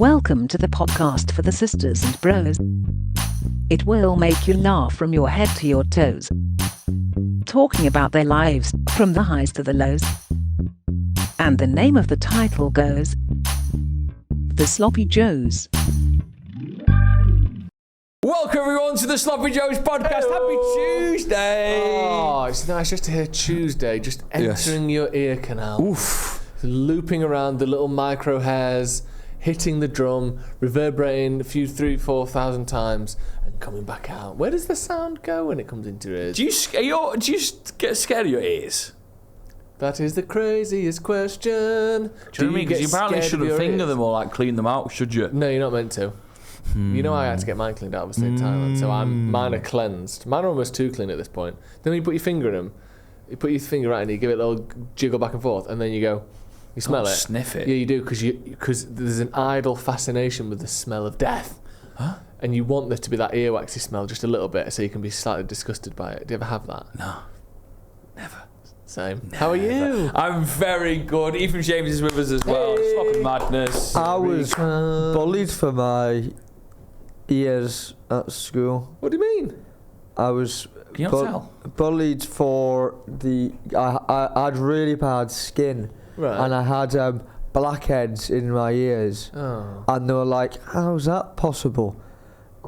Welcome to the podcast for the sisters and bros. It will make you laugh from your head to your toes. Talking about their lives, from the highs to the lows. And the name of the title goes, The Sloppy Joes. Welcome everyone to the Sloppy Joes Podcast. Hello. Happy Tuesday! Oh, it's nice just to hear Tuesday just entering your ear canal. Oof. Looping around the little micro hairs, hitting the drum, reverberating a few 3,000-4,000 times, and coming back out. Where does the sound go when it comes into your ears? Do you get scared of your ears? That is the craziest question. Do you know what I mean? Because you apparently shouldn't finger them or like clean them out, should you? No, you're not meant to. You know I had to get mine cleaned out, obviously, in Thailand, so mine are cleansed. Mine are almost too clean at this point. Then when you put your finger in them, you put your finger right in, you give it a little jiggle back and forth, and then you go, you smell it. Sniff it. Yeah, you do, because there's an idle fascination with the smell of death. Huh? And you want there to be that earwaxy smell just a little bit, so you can be slightly disgusted by it. Do you ever have that? No. Never. Same. How are you? I'm very good. Ethan James is with us as well. Hey. Sloppy Madness. I was bullied for my ears at school. What do you mean? I was Can you not tell? bullied for I had really bad skin, Right. and I had blackheads in my ears, Oh. and they were like, "How's that possible?"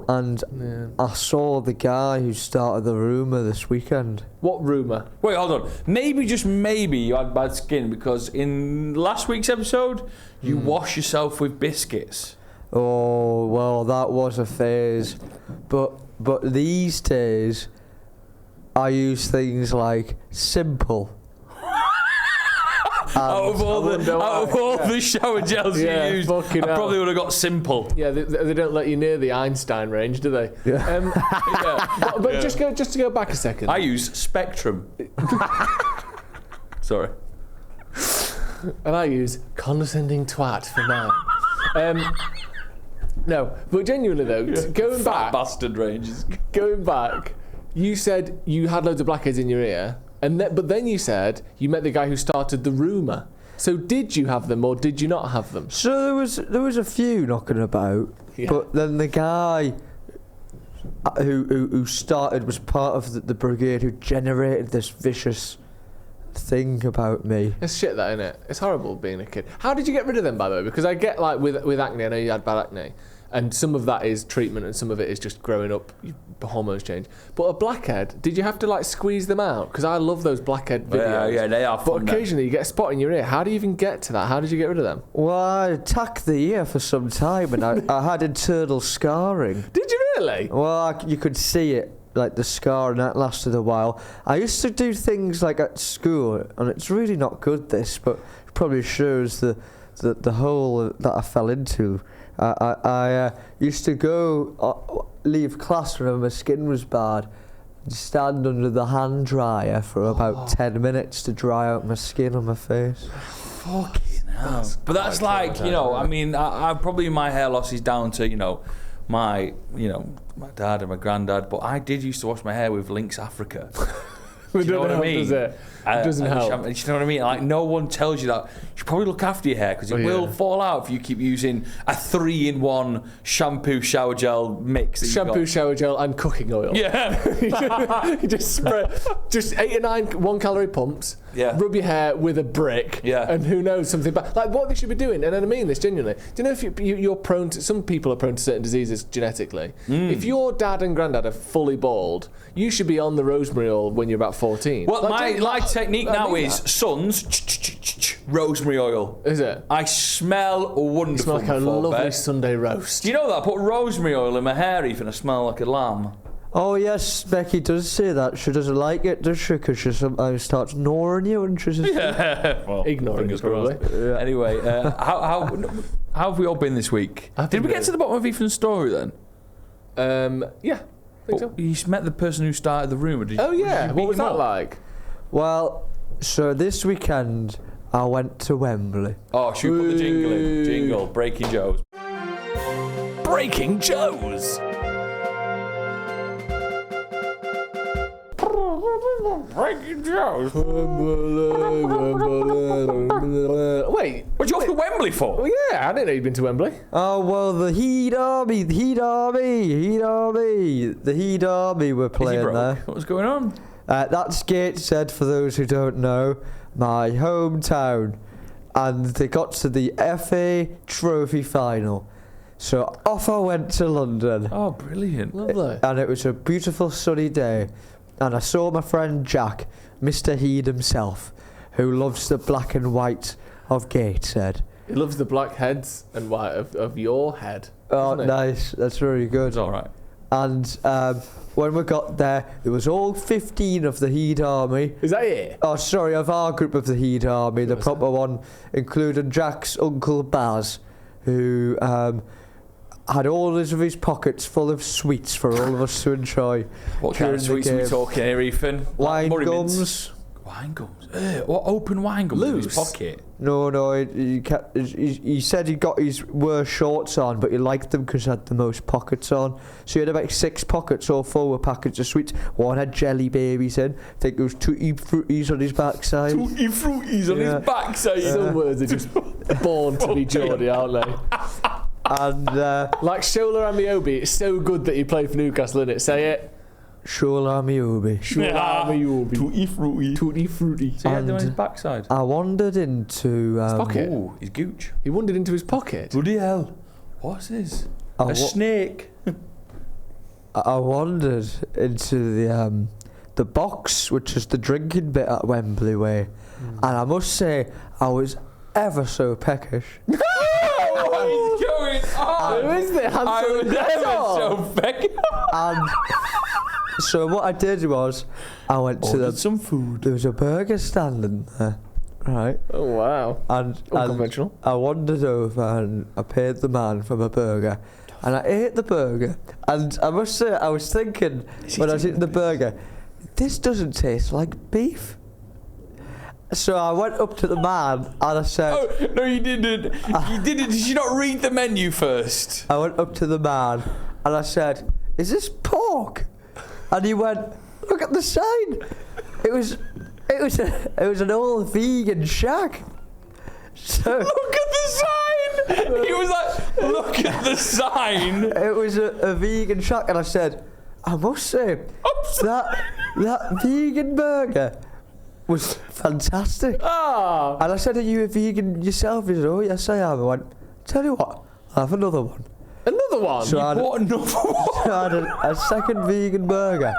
And Yeah. I saw the guy who started the rumour this weekend. What rumour? Wait, hold on. Maybe, just maybe, you had bad skin because in last week's episode, you wash yourself with biscuits. Oh well, that was a phase, but these days, I use things like Simple. Out of all the shower gels Yeah, you used, fucking I hell. probably would have got Simple. Yeah, they don't let you near the Einstein range, do they? Yeah. But just to go back a second. I use Spectrum. Sorry. And I use condescending twat for mine. No, but genuinely though, going Fat back, bastard ranges. you said you had loads of blackheads in your ear, but then you said you met the guy who started the rumour. So did you have them or did you not have them? So there was a few knocking about, Yeah. but then the guy who started was part of the brigade who generated this vicious thing about me. It's shit, that, innit? It's horrible being a kid. How did you get rid of them, by the way? Because I get, like, with acne, I know you had bad acne, and some of that is treatment and some of it is just growing up, hormones change. But a blackhead, did you have to, like, squeeze them out? Because I love those blackhead videos. Yeah, they are But fun. occasionally you get a spot in your ear. How do you even get to that? How did you get rid of them? Well, I attacked the ear for some time, and I had internal scarring. Did you really? Well, you could see it, like the scar, and that lasted a while. I used to do things like at school, and it's really not good, this, but it probably shows the hole that I fell into. I used to go, leave class when my skin was bad, and stand under the hand dryer for about 10 minutes to dry out my skin on my face. Fucking hell. But that's quite like, you know, I mean, I probably my hair loss is down to, my dad and my granddad, but I did used to wash my hair with Lynx Africa. Do you know what I mean? Does it? It doesn't help. Do you know what I mean? Like, no one tells you that. You should probably look after your hair because it will fall out if you keep using a 3-in-1 shampoo shower gel mix. That Shampoo, shower gel, and cooking oil. Yeah. You just spray, just 8 or 9 1-calorie pumps. Yeah. Rub your hair with a brick. Yeah. And who knows, something bad. Like what they should be doing, and I mean this genuinely. Do you know if you're prone to, some people are prone to certain diseases genetically. If your dad and granddad are fully bald, you should be on the rosemary oil when you're about 14. Well, my technique now is sons, rosemary oil. Is it? I smell wonderful. You smell like a before lovely bed. Sunday roast. Do you know that? I put rosemary oil in my hair, even. I smell like a lamb. Oh yes, Becky does say that. She doesn't like it, does she? Because she sometimes starts ignoring you and she's just... Well, Ignoring us, probably. Yeah. Anyway, how have we all been this week? I've Did been we get good. to the bottom of Ethan's story then? Yeah, I think so. You met the person who started the rumour. Did you? Oh yeah, did you what beat was him that up? like? Well, so this weekend I went to Wembley. Oh, should we put the jingle in? Jingle, Breaking Joes. Breaking Joes. Breaking Joes. Wait, What you off to Wembley for? well, yeah, I didn't know you'd been to Wembley. Oh, well, the Heat Army were Is he playing broke? there. What was going on? That's Gateshead, for those who don't know, my hometown. And they got to the FA Trophy final. So off I went to London. Oh, brilliant. Lovely. And it was a beautiful sunny day. And I saw my friend Jack, Mr. Heed himself, who loves the black and white of Gateshead. He loves the black heads and white of your head. Oh, doesn't he? nice. That's very good. It's all right. And when we got there was all 15 of the Heed Army. Is that it? Oh, sorry, of our group of the Heed Army, the proper one, including Jack's uncle Baz, who had all of his pockets full of sweets for all of us to enjoy. What kind during of the sweets are we game. talking here, Ethan? Wine Murray mints? gums. Wine gums? What open wine gums in his Loose? pocket? No, he said he got his worst shorts on, but he liked them because he had the most pockets on. So he had about 6 pockets all full with packets of sweets. One had jelly babies in. I think there was Tutti Fruities on his backside. Tutti Fruities on his backside. Some words are just born to be Geordie, aren't they? And Like Shola Amiobi, it's so good that he played for Newcastle, innit? Say it. Shola Miobi. Shola Amiobi. Tutti Fruity. Tutti Frutti. So he had them on his And- backside. I wandered into pocket. Ooh, his gooch. He wandered into his pocket. Bloody hell. What's this? I A wa- snake. I wandered into the box, which is the drinking bit at Wembley Way, and I must say I was ever so peckish. What is going on? Who is it? I Hansel was and never Gretel? so fake. And so what I did was I went to Ordered some food. there was a burger stand in there, right? Oh, wow. And Unconventional. I wandered over and I paid the man for my burger. And I ate the burger. And I must say, I was thinking, when I was eating the burger, this doesn't taste like beef. So I went up to the man and I said, Oh, no, you didn't. You didn't. Did you not read the menu first? I went up to the man and I said, is this pork? And he went, look at the sign. It was an old vegan shack. So Look at the sign! He was like, look at the sign! it was a vegan shack, and I said, I must say, that vegan burger was fantastic. Ah! And I said, are you a vegan yourself? He said, oh yes I am. I went, tell you what, I'll have another one. Another one? So I had, What another one? I had a second vegan burger.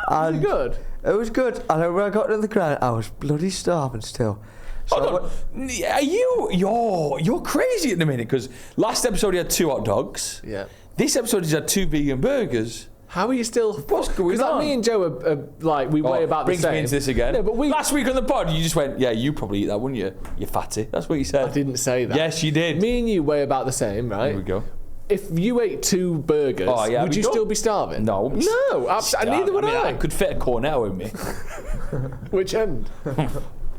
Was it good? It was good. And when I got to the ground, I was bloody starving still. So I Hold on. Are you're crazy at the minute, because last episode he had 2 hot dogs. Yeah. This episode he's had 2 vegan burgers. How are you still... What's going Because like on? me and Joe are like, we weigh about the brings same. me into this again. No, but we... Last week on the pod, you just went, yeah, you probably eat that, wouldn't you? You fatty. That's what you said. I didn't say that. Yes, you did. Me and you weigh about the same, right? Here we go. If you ate 2 burgers, Oh, yeah, would we you don't- still be starving? No. No, neither would I. I could fit a cornetto in me. Which end?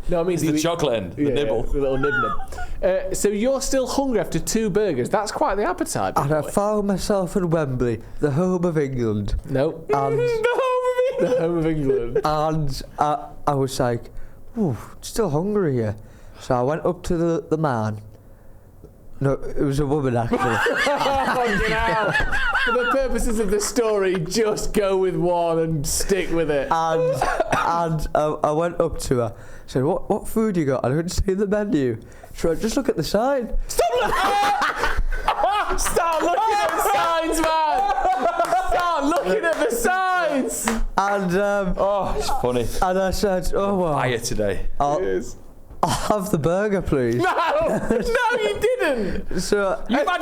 No, I mean It's the chocolate end, the nibble. the little nib. So you're still hungry after 2 burgers. That's quite the appetite. big And I boy. found myself in Wembley, the home of England. No. And, The home of England. and I was like, ooh, still hungry here. So I went up to the man. No, it was a woman actually. Fucking hell. For the purposes of the story, just go with one and stick with it. and I went up to her. Said, what food you got? I couldn't see the menu. She went, just look at the sign. Start looking at the signs, man! Start looking at the signs! And Oh, it's funny. and I said, oh well, Fire today. I'll have the burger, please. No, you didn't. So You've had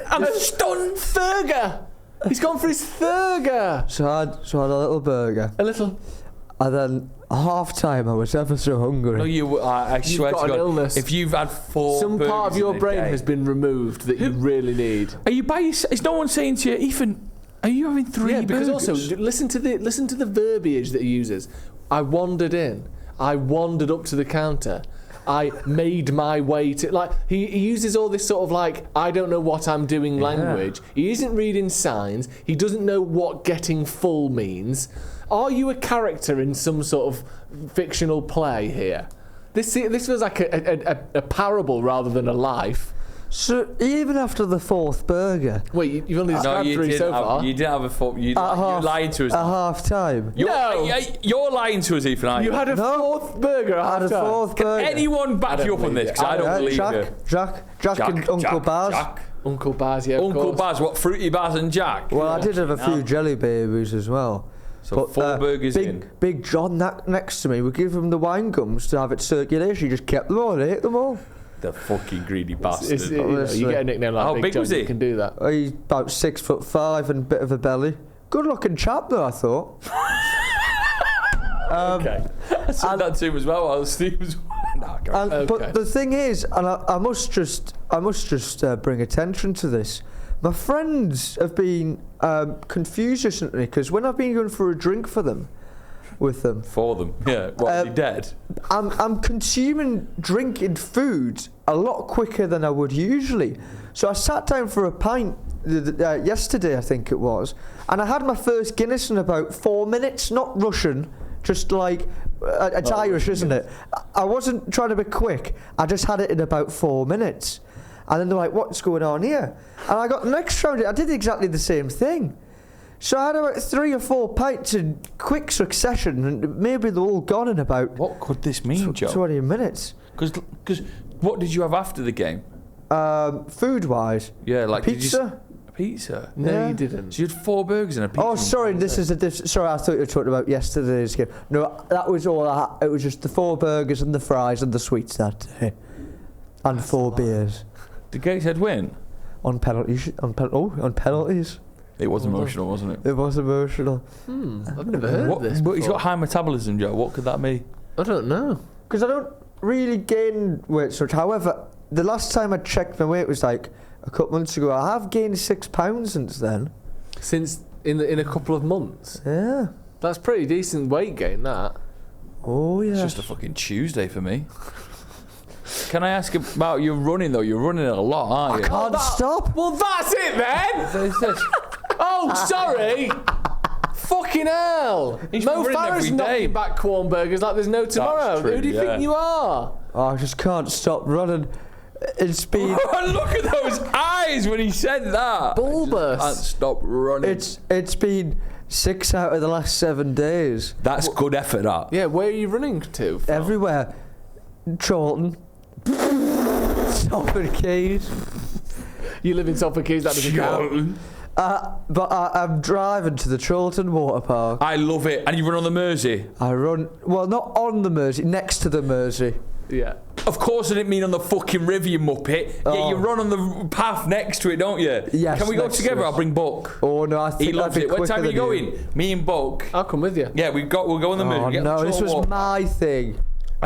I'm stunned. Thurger. He's gone for his Thurger. so I had a little burger. A little. And then half time I was ever so hungry. No, you. I swear got to an God, illness. if you've had 4 Some part of burgers your in a brain day- has been removed that you really need. Are you by yourself? Is no one saying to you, Ethan? Are you having 3 Yeah, burgers? because also listen to the verbiage that he uses. I wandered in. I wandered up to the counter. I made my way to he uses all this sort of like I don't know what I'm doing language. He isn't reading signs. He doesn't know what getting full means. Are you a character in some sort of fictional play here? This feels like a parable rather than a life. So even after the fourth burger, Wait, you've only described three so far. You didn't have a fourth. You're lying to us. at half time. You're lying to us, Ethan. You had a fourth burger. I had a fourth burger. Anyone back you up on this? Because I don't believe you. Jack and Uncle Baz. Uncle Baz, yeah. Uncle Baz, what? Fruity Baz and Jack? Well, I did have a few jelly babies as well. So but, 4 burgers in. Big John next to me would give him the wine gums to have its circulation. He just kept them all, ate them all. The fucking greedy bastard. You get a nickname like How Big big John, was he? You can do that. He's about 6'5" and a bit of a belly. Good looking chap though, I thought. Okay. I said that to him as well while Steve was... But the thing is, and I must just bring attention to this. My friends have been confused recently because when I've been going for a drink with them, yeah. What, is he dead? I'm consuming drinking food a lot quicker than I would usually. So I sat down for a pint yesterday, I think it was, and I had my first Guinness in about 4 minutes. Not Russian, just like it's Irish, isn't it? I wasn't trying to be quick. I just had it in about 4 minutes, and then they're like, "What's going on here?" And I got the next round. I did exactly the same thing. So I had about 3 or 4 pints in quick succession, and maybe they're all gone in about... What could this mean, Joe? 20 minutes. Because what did you have after the game? Food-wise? Yeah, like... Pizza? Pizza? No, you didn't. So you had 4 burgers and a pizza. Oh, sorry, this is sorry, I thought you were talking about yesterday's game. No, that was all I had. It was just the 4 burgers and the fries and the sweets that day. And 4 beers. Did Gateshead win? On penalties. On penalties. It was emotional, wasn't it? It was emotional. I've never heard of this. But he's got high metabolism, Joe. What could that mean? I don't know. Because I don't really gain weight so much. However, the last time I checked my weight was like a couple months ago. I have gained 6 pounds since then. Since in a couple of months. Yeah. That's pretty decent weight gain, that. Oh yeah. It's just a fucking Tuesday for me. Can I ask about your running though? You're running a lot, aren't you? I can't stop. Well, that's it then. Oh, sorry. Fucking hell. Mo Farah's knocking back corn burgers like there's no tomorrow. True, who do you think you are? Oh, I just can't stop running. It's been... Look at those eyes when he said that. Bulbous. I can't stop running. It's been 6 out of the last 7 days. That's good effort, that. Yeah, where are you running to? From? Everywhere. Charlton. Salford Keys. You live in Salford Keys, that doesn't count. But I'm driving to the Charlton Water Park. I love it. And you run on the Mersey? I run, well, not on the Mersey, next to the Mersey. Yeah. Of course I didn't mean on the fucking river, you muppet. Oh. Yeah, you run on the path next to it, don't you? Yes. Can we go next together? to it. I'll bring Buck. Oh no, I think He loves it. What time are you going? Me and Buck. I'll come with you. Yeah, we'll go on the Mersey. Oh Get no, the this was Water. my thing.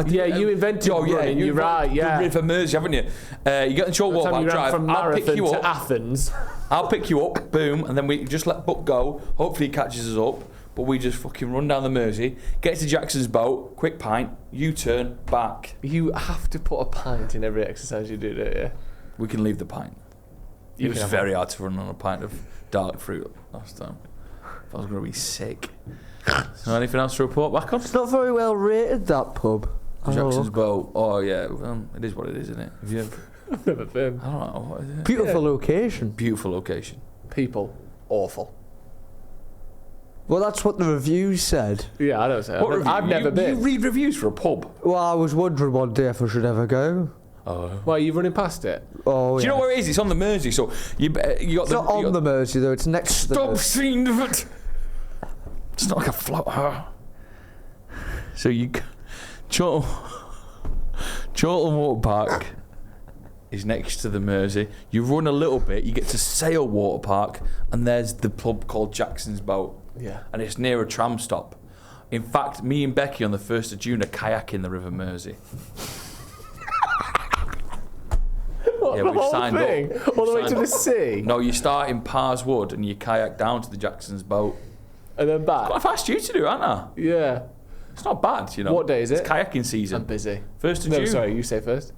Yeah, you invented running, you're right, yeah. The River Mersey, haven't you? You get the short walk back drive. From I'll pick Marathon you to up. Athens. I'll pick you up, boom, and then we just let Buck go. Hopefully he catches us up. But we just fucking run down the Mersey, get to Jackson's boat, quick pint, U-turn, back. You have to put a pint in every exercise you do, don't you? We can leave the pint. It was very hard to run on a pint of dark fruit last time. I was going to be sick. So anything else to report back on? It's not very well rated, that pub. Jackson's boat. Oh yeah, well, it is what it is, isn't it? Have you ever? I've never been. I don't know. What is it? Beautiful location. Beautiful location. People, awful. Well, that's what the reviews said. Yeah, I don't say. I've never been. You read reviews for a pub? Well, I was wondering one day if I should ever go. Why are you running past it? Oh, Do you know where it is? It's on the Mersey, so you got It's not on the Mersey though. It's next to the Stop Mersey. seeing it. It's not like a float. So you, Chorlton Water Park is next to the Mersey. You run a little bit, you get to Sale Water Park, and there's the pub called Jackson's Boat. Yeah. And it's near a tram stop. In fact, me and Becky on the 1st of June are kayaking the River Mersey. Yeah, we've signed up. All the way to the sea? No, you start in Pars Wood and you kayak down to the Jackson's Boat. And then back? Quite fast you to do, aren't I? Yeah. It's not bad, you know. What day is it? It's kayaking season. I'm busy. 1st of No, June. sorry, you say first.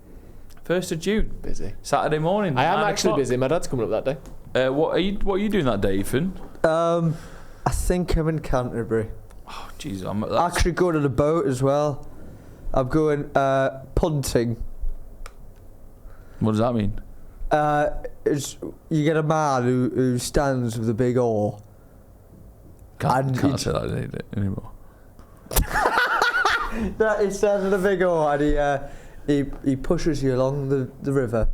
1st of June. Busy. Saturday morning. I am 9 actually o'clock. busy. My dad's coming up that day. What are you doing that day, Ethan? I think I'm in Canterbury. Oh, Jesus. I'm Actually going on a boat as well. I'm going punting. What does that mean? You get a man who stands with a big oar. Can't say that anymore. He stands with a big oar and he pushes you along the river,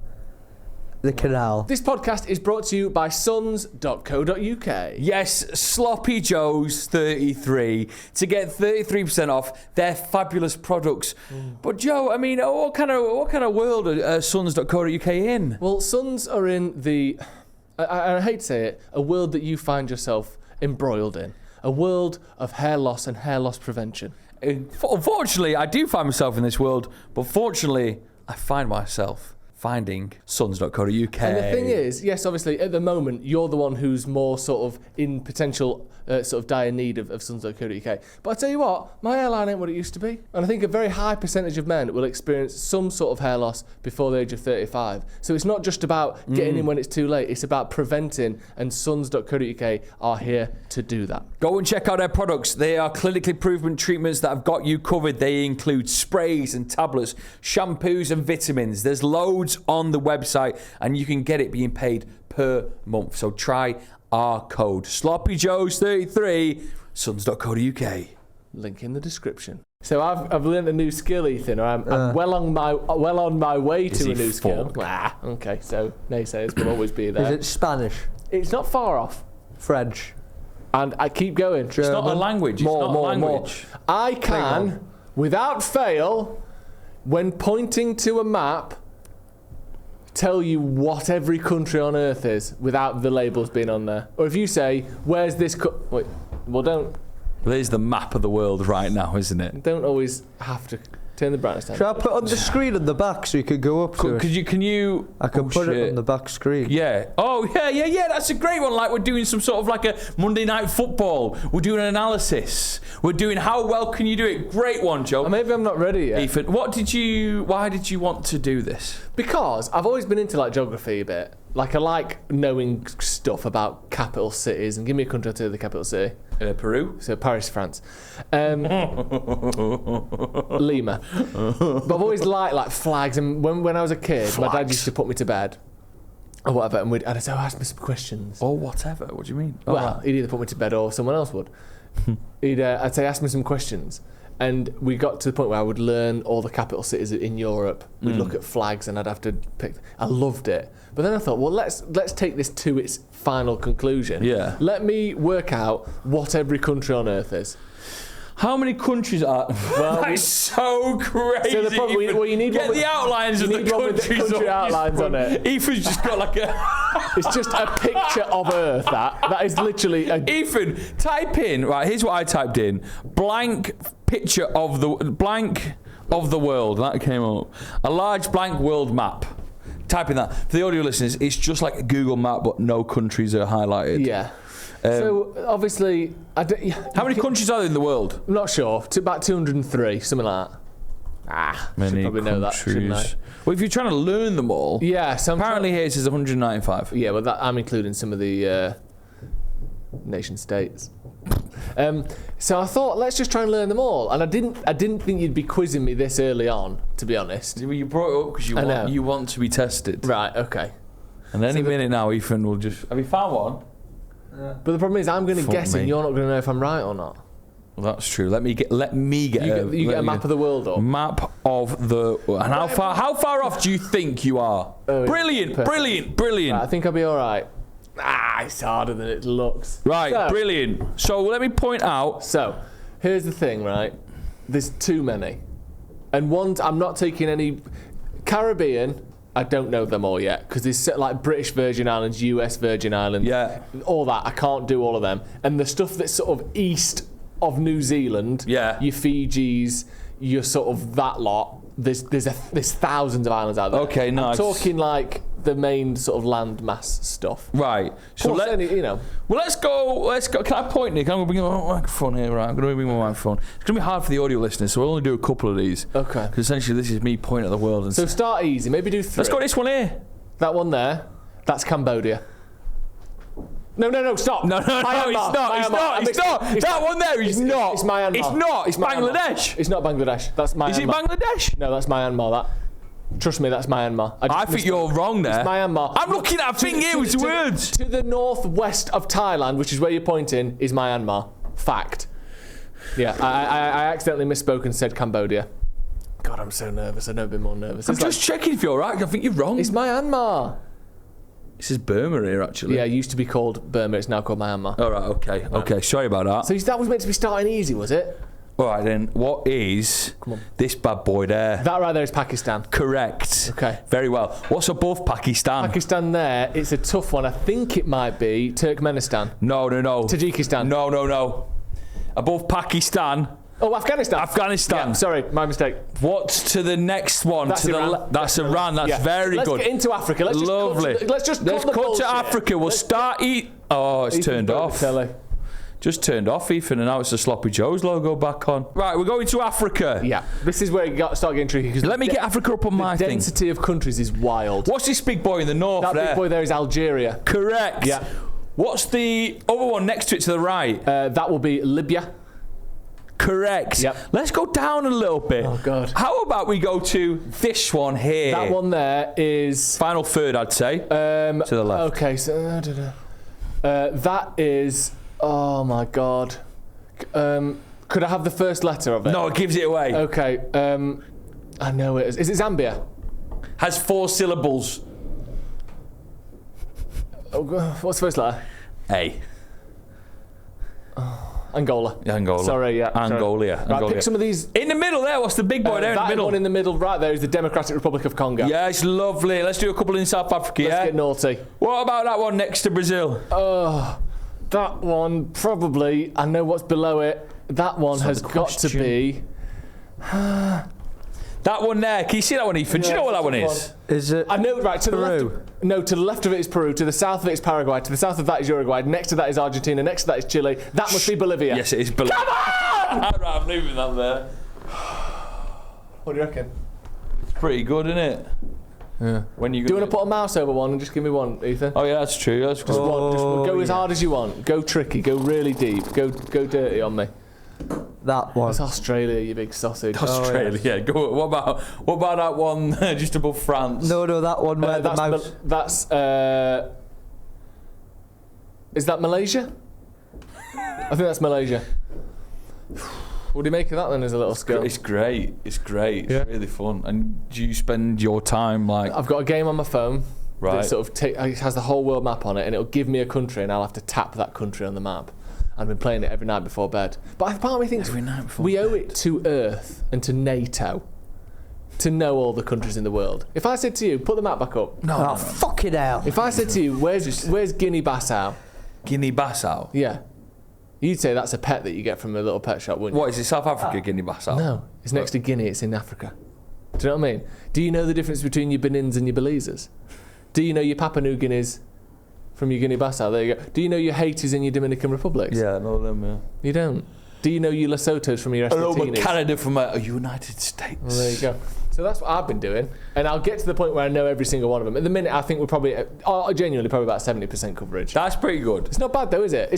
the canal. This podcast is brought to you by sons.co.uk. Yes, Sloppy Joe's 33 to get 33% off their fabulous products. But Joe, I mean, what kind of world are sons.co.uk in? Well, Sons are in the, I hate to say it, a world that you find yourself embroiled in. A world of hair loss and hair loss prevention. Unfortunately, I do find myself in this world, but fortunately, I find myself finding sons.co.uk. And the thing is, yes, obviously, at the moment, you're the one who's more sort of in potential sort of dire need of sons.co.uk. But I tell you what, my hairline ain't what it used to be. And I think a very high percentage of men will experience some sort of hair loss before the age of 35. So it's not just about getting in when it's too late, it's about preventing, and sons.co.uk are here to do that. Go and check out their products. They are clinically proven treatments that have got you covered. They include sprays and tablets, shampoos and vitamins. There's loads on the website and you can get it being paid per month. So try our code SloppyJoes33 sons.co.uk. Link in the description. So I've learned a new skill, Ethan, or I'm well on my way to a new skill. Okay, so naysayers will always be there. Is it Spanish? It's not far off. French? And I keep going. It's not a language. More. I can, without fail, when pointing to a map, tell you what every country on earth is without the labels being on there. Or if you say, where's this wait, well, don't. There's the map of the world right now, isn't it? Don't always have to turn the brightness down. Should I put on the screen on the back so you could go up to it? Can you? I can put it on the back screen. Yeah. Oh, yeah. That's a great one. Like we're doing some sort of like a Monday Night Football. We're doing an analysis. We're doing how well can you do it? Great one, Joe. Maybe I'm not ready yet. Ethan, why did you want to do this? Because I've always been into like geography a bit. Like I like knowing stuff about capital cities. And give me a country or two of the capital city. Peru. So Paris, France. Lima. But I've always liked like flags. And when I was a kid, my dad used to put me to bed or whatever, and I'd say, ask me some questions. Or whatever. What do you mean? Well, he'd either put me to bed or someone else would. I'd say, ask me some questions. And we got to the point where I would learn all the capital cities in Europe. We'd look at flags and I'd have to pick. I loved it. But then I thought, well, let's take this to its final conclusion. Yeah. Let me work out what every country on earth is. How many countries are? Well, that's so crazy. So the problem, you need get the outlines of the countries. Country outlines on it. Ethan's just got like a. It's just a picture of Earth. That is literally. Ethan, type in right. Here's what I typed in: blank picture of the world. That came up. A large blank world map. Type in that. For the audio listeners, it's just like a Google map, but no countries are highlighted. Yeah. So obviously, how many countries are there in the world? I'm not sure. About 203, something like that. Many should probably know that, shouldn't I? Well, if you're trying to learn them all, yeah. Apparently here it says 195. Yeah, well, I'm including some of the nation states. So I thought, let's just try and learn them all. And I didn't think you'd be quizzing me this early on, to be honest. You brought it up because you want to be tested. Right. Okay. And any minute now, Ethan will just. Have you found one? But the problem is, I'm going to guess, and you're not going to know if I'm right or not. Well, that's true. Let me get. You get a map of the world, or map of the. And how far off do you think you are? Brilliant. Right, I think I'll be all right. It's harder than it looks. Right, so, brilliant. So let me point out. So, here's the thing, right? There's too many, and I'm not taking any Caribbean. I don't know them all yet because there's like British Virgin Islands, US Virgin Islands, all that. I can't do all of them. And the stuff that's sort of east of New Zealand, your Fijis, your sort of that lot. There's thousands of islands out there. Okay, nice. I'm talking like the main sort of land mass stuff. Right. So Well, let's go. Can I point, Nick? I'm going to bring my microphone here, right? I'm going to bring my microphone. It's going to be hard for the audio listeners, so we'll only do a couple of these. Okay. Because essentially this is me pointing at the world. And so start easy. Maybe do 3. Let's go this one here. That one there. That's Cambodia. No, stop. No, it's not. That one there is not. It's Myanmar. It's not. It's Myanmar. Bangladesh. It's not Bangladesh. That's Myanmar. Is it Bangladesh? No, that's Myanmar. Trust me, that's Myanmar. I think you're wrong there. It's Myanmar. I'm looking at a thing here with words. To the northwest of Thailand, which is where you're pointing, is Myanmar. Fact. Yeah, I accidentally misspoke and said Cambodia. God, I'm so nervous. I've never been more nervous. I'm just checking if you're right. I think you're wrong. It's Myanmar. This is Burma here, actually. Yeah, it used to be called Burma. It's now called Myanmar. All right, okay. Sorry about that. So that was meant to be starting easy, was it? All right, then. What is this bad boy there? That right there is Pakistan. Correct. Okay. Very well. What's above Pakistan? Pakistan there, it's a tough one. I think it might be Turkmenistan. No. Tajikistan. No. Above Pakistan. Oh, Afghanistan. Afghanistan. Yeah, sorry, my mistake. What's to the next one? That's Iran. That's Iran. That's very good. Let's get into Africa. Lovely. Let's cut to Africa. We'll start eat. Oh, it's turned off. Just turned off, Ethan, and now it's the Sloppy Joe's logo back on. Right, we're going to Africa. Yeah, this is where you start getting tricky. Let me get Africa up on my thing. The density of countries is wild. What's this big boy in the north there? That big boy there is Algeria. Correct. Yeah. What's the other one next to it to the right? That will be Libya. Correct. Yep. Let's go down a little bit. Oh, God. How about we go to this one here? That one there is... Final third, I'd say. To the left. Okay, so... that is... Oh, my God. Could I have the first letter of it? No, it gives it away. Okay. I know it is. Is it Zambia? Has 4 syllables. Oh, what's the first letter? A. Angola. Sorry, yeah. Angola. Right, pick some of these. In the middle there, what's the big boy there in the middle? That one in the middle right there is the Democratic Republic of Congo. Yes, lovely. Let's do a couple in South Africa, Let's get naughty. What about that one next to Brazil? Oh, that one probably, I know what's below it. That one has got to be... That one there, can you see that one, Ethan? Do you know what that one is? Is it I know, right, to Peru? To the left of it is Peru, to the south of it is Paraguay, to the south of that is Uruguay, next to that is Argentina, next to that is Chile, that must be Bolivia. Yes, it is Bolivia. Come on! Right, I'm leaving that there. What do you reckon? It's pretty good, isn't it? Yeah. Do you want to put a mouse over one and just give me one, Ethan? Oh yeah, that's true. Just go as hard as you want. Go tricky. Go really deep. Go dirty on me. that one? It's Australia, you big sausage. Australia. Yeah. Go. What about that one just above France? No, that one where the mouse. That's. Is that Malaysia? I think that's Malaysia. What do you make of that then as a little skill? It's great. It's really fun. And do you spend your time like... I've got a game on my phone. Right. That sort of it has the whole world map on it, and it'll give me a country, and I'll have to tap that country on the map. I've been playing it every night before bed. But part of me thinks we owe it to Earth and to NATO to know all the countries in the world. If I said to you, put the map back up. No. Fuck it out. If I said to you, where's Guinea-Bissau? Guinea-Bissau? Yeah. You'd say that's a pet that you get from a little pet shop, wouldn't you? What, is it South Africa, Guinea-Bissau? No, it's next to Guinea, it's in Africa. Do you know what I mean? Do you know the difference between your Benins and your Belizas? Do you know your Papua New Guineas from your Guinea-Bissau? There you go. Do you know your Haitis and your Dominican Republics? Yeah, I know them, yeah. You don't? Do you know your Lesothos from your Eswatinis? I know Canada from a United States. Well, there you go. So that's what I've been doing, and I'll get to the point where I know every single one of them. At the minute, I think we're probably, genuinely, probably about 70% coverage. That's pretty good. It's not bad though, is it?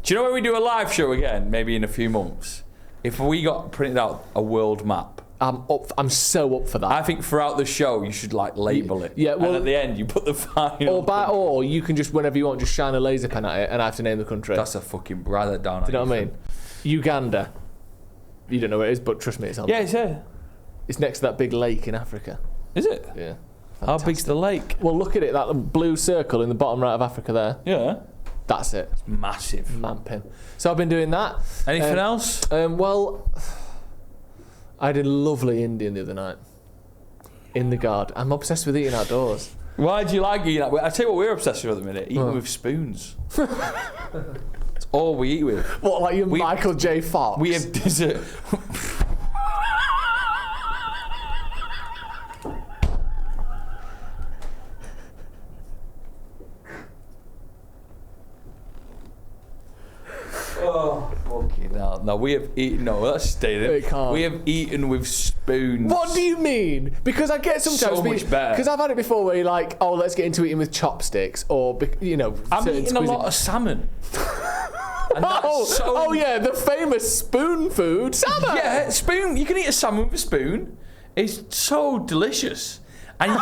Do you know when we do a live show again, maybe in a few months, if we got printed out a world map? I'm so up for that. I think throughout the show you should like label it. Yeah, well, and at the end you put the final. Or you can just, whenever you want, just shine a laser pen at it, and I have to name the country. That's a fucking write that down. Do you know what I mean? Uganda. You don't know where it is, but trust me, it's on. Yeah, it's here. It's next to that big lake in Africa. Is it? Yeah. Fantastic. How big's the lake? Well, look at it, that blue circle in the bottom right of Africa there. Yeah. That's it. It's massive. Manpin. So I've been doing that. Anything else? Well, I had a lovely Indian the other night. In the garden. I'm obsessed with eating outdoors. Why do you like eating that? I tell you what we're obsessed with at the minute. Eating with spoons. That's all we eat with. What, like your Michael J. Fox? We have dessert. Oh, fucking No, we have eaten. No, let's stay there. It can't. We have eaten with spoons. What do you mean? Because I get sometimes So much better. Because I've had it before where you're like, oh, let's get into eating with chopsticks, or I'm eating a lot of salmon. Oh yeah, the famous spoon food salmon. Yeah, spoon. You can eat a salmon with a spoon. It's so delicious. And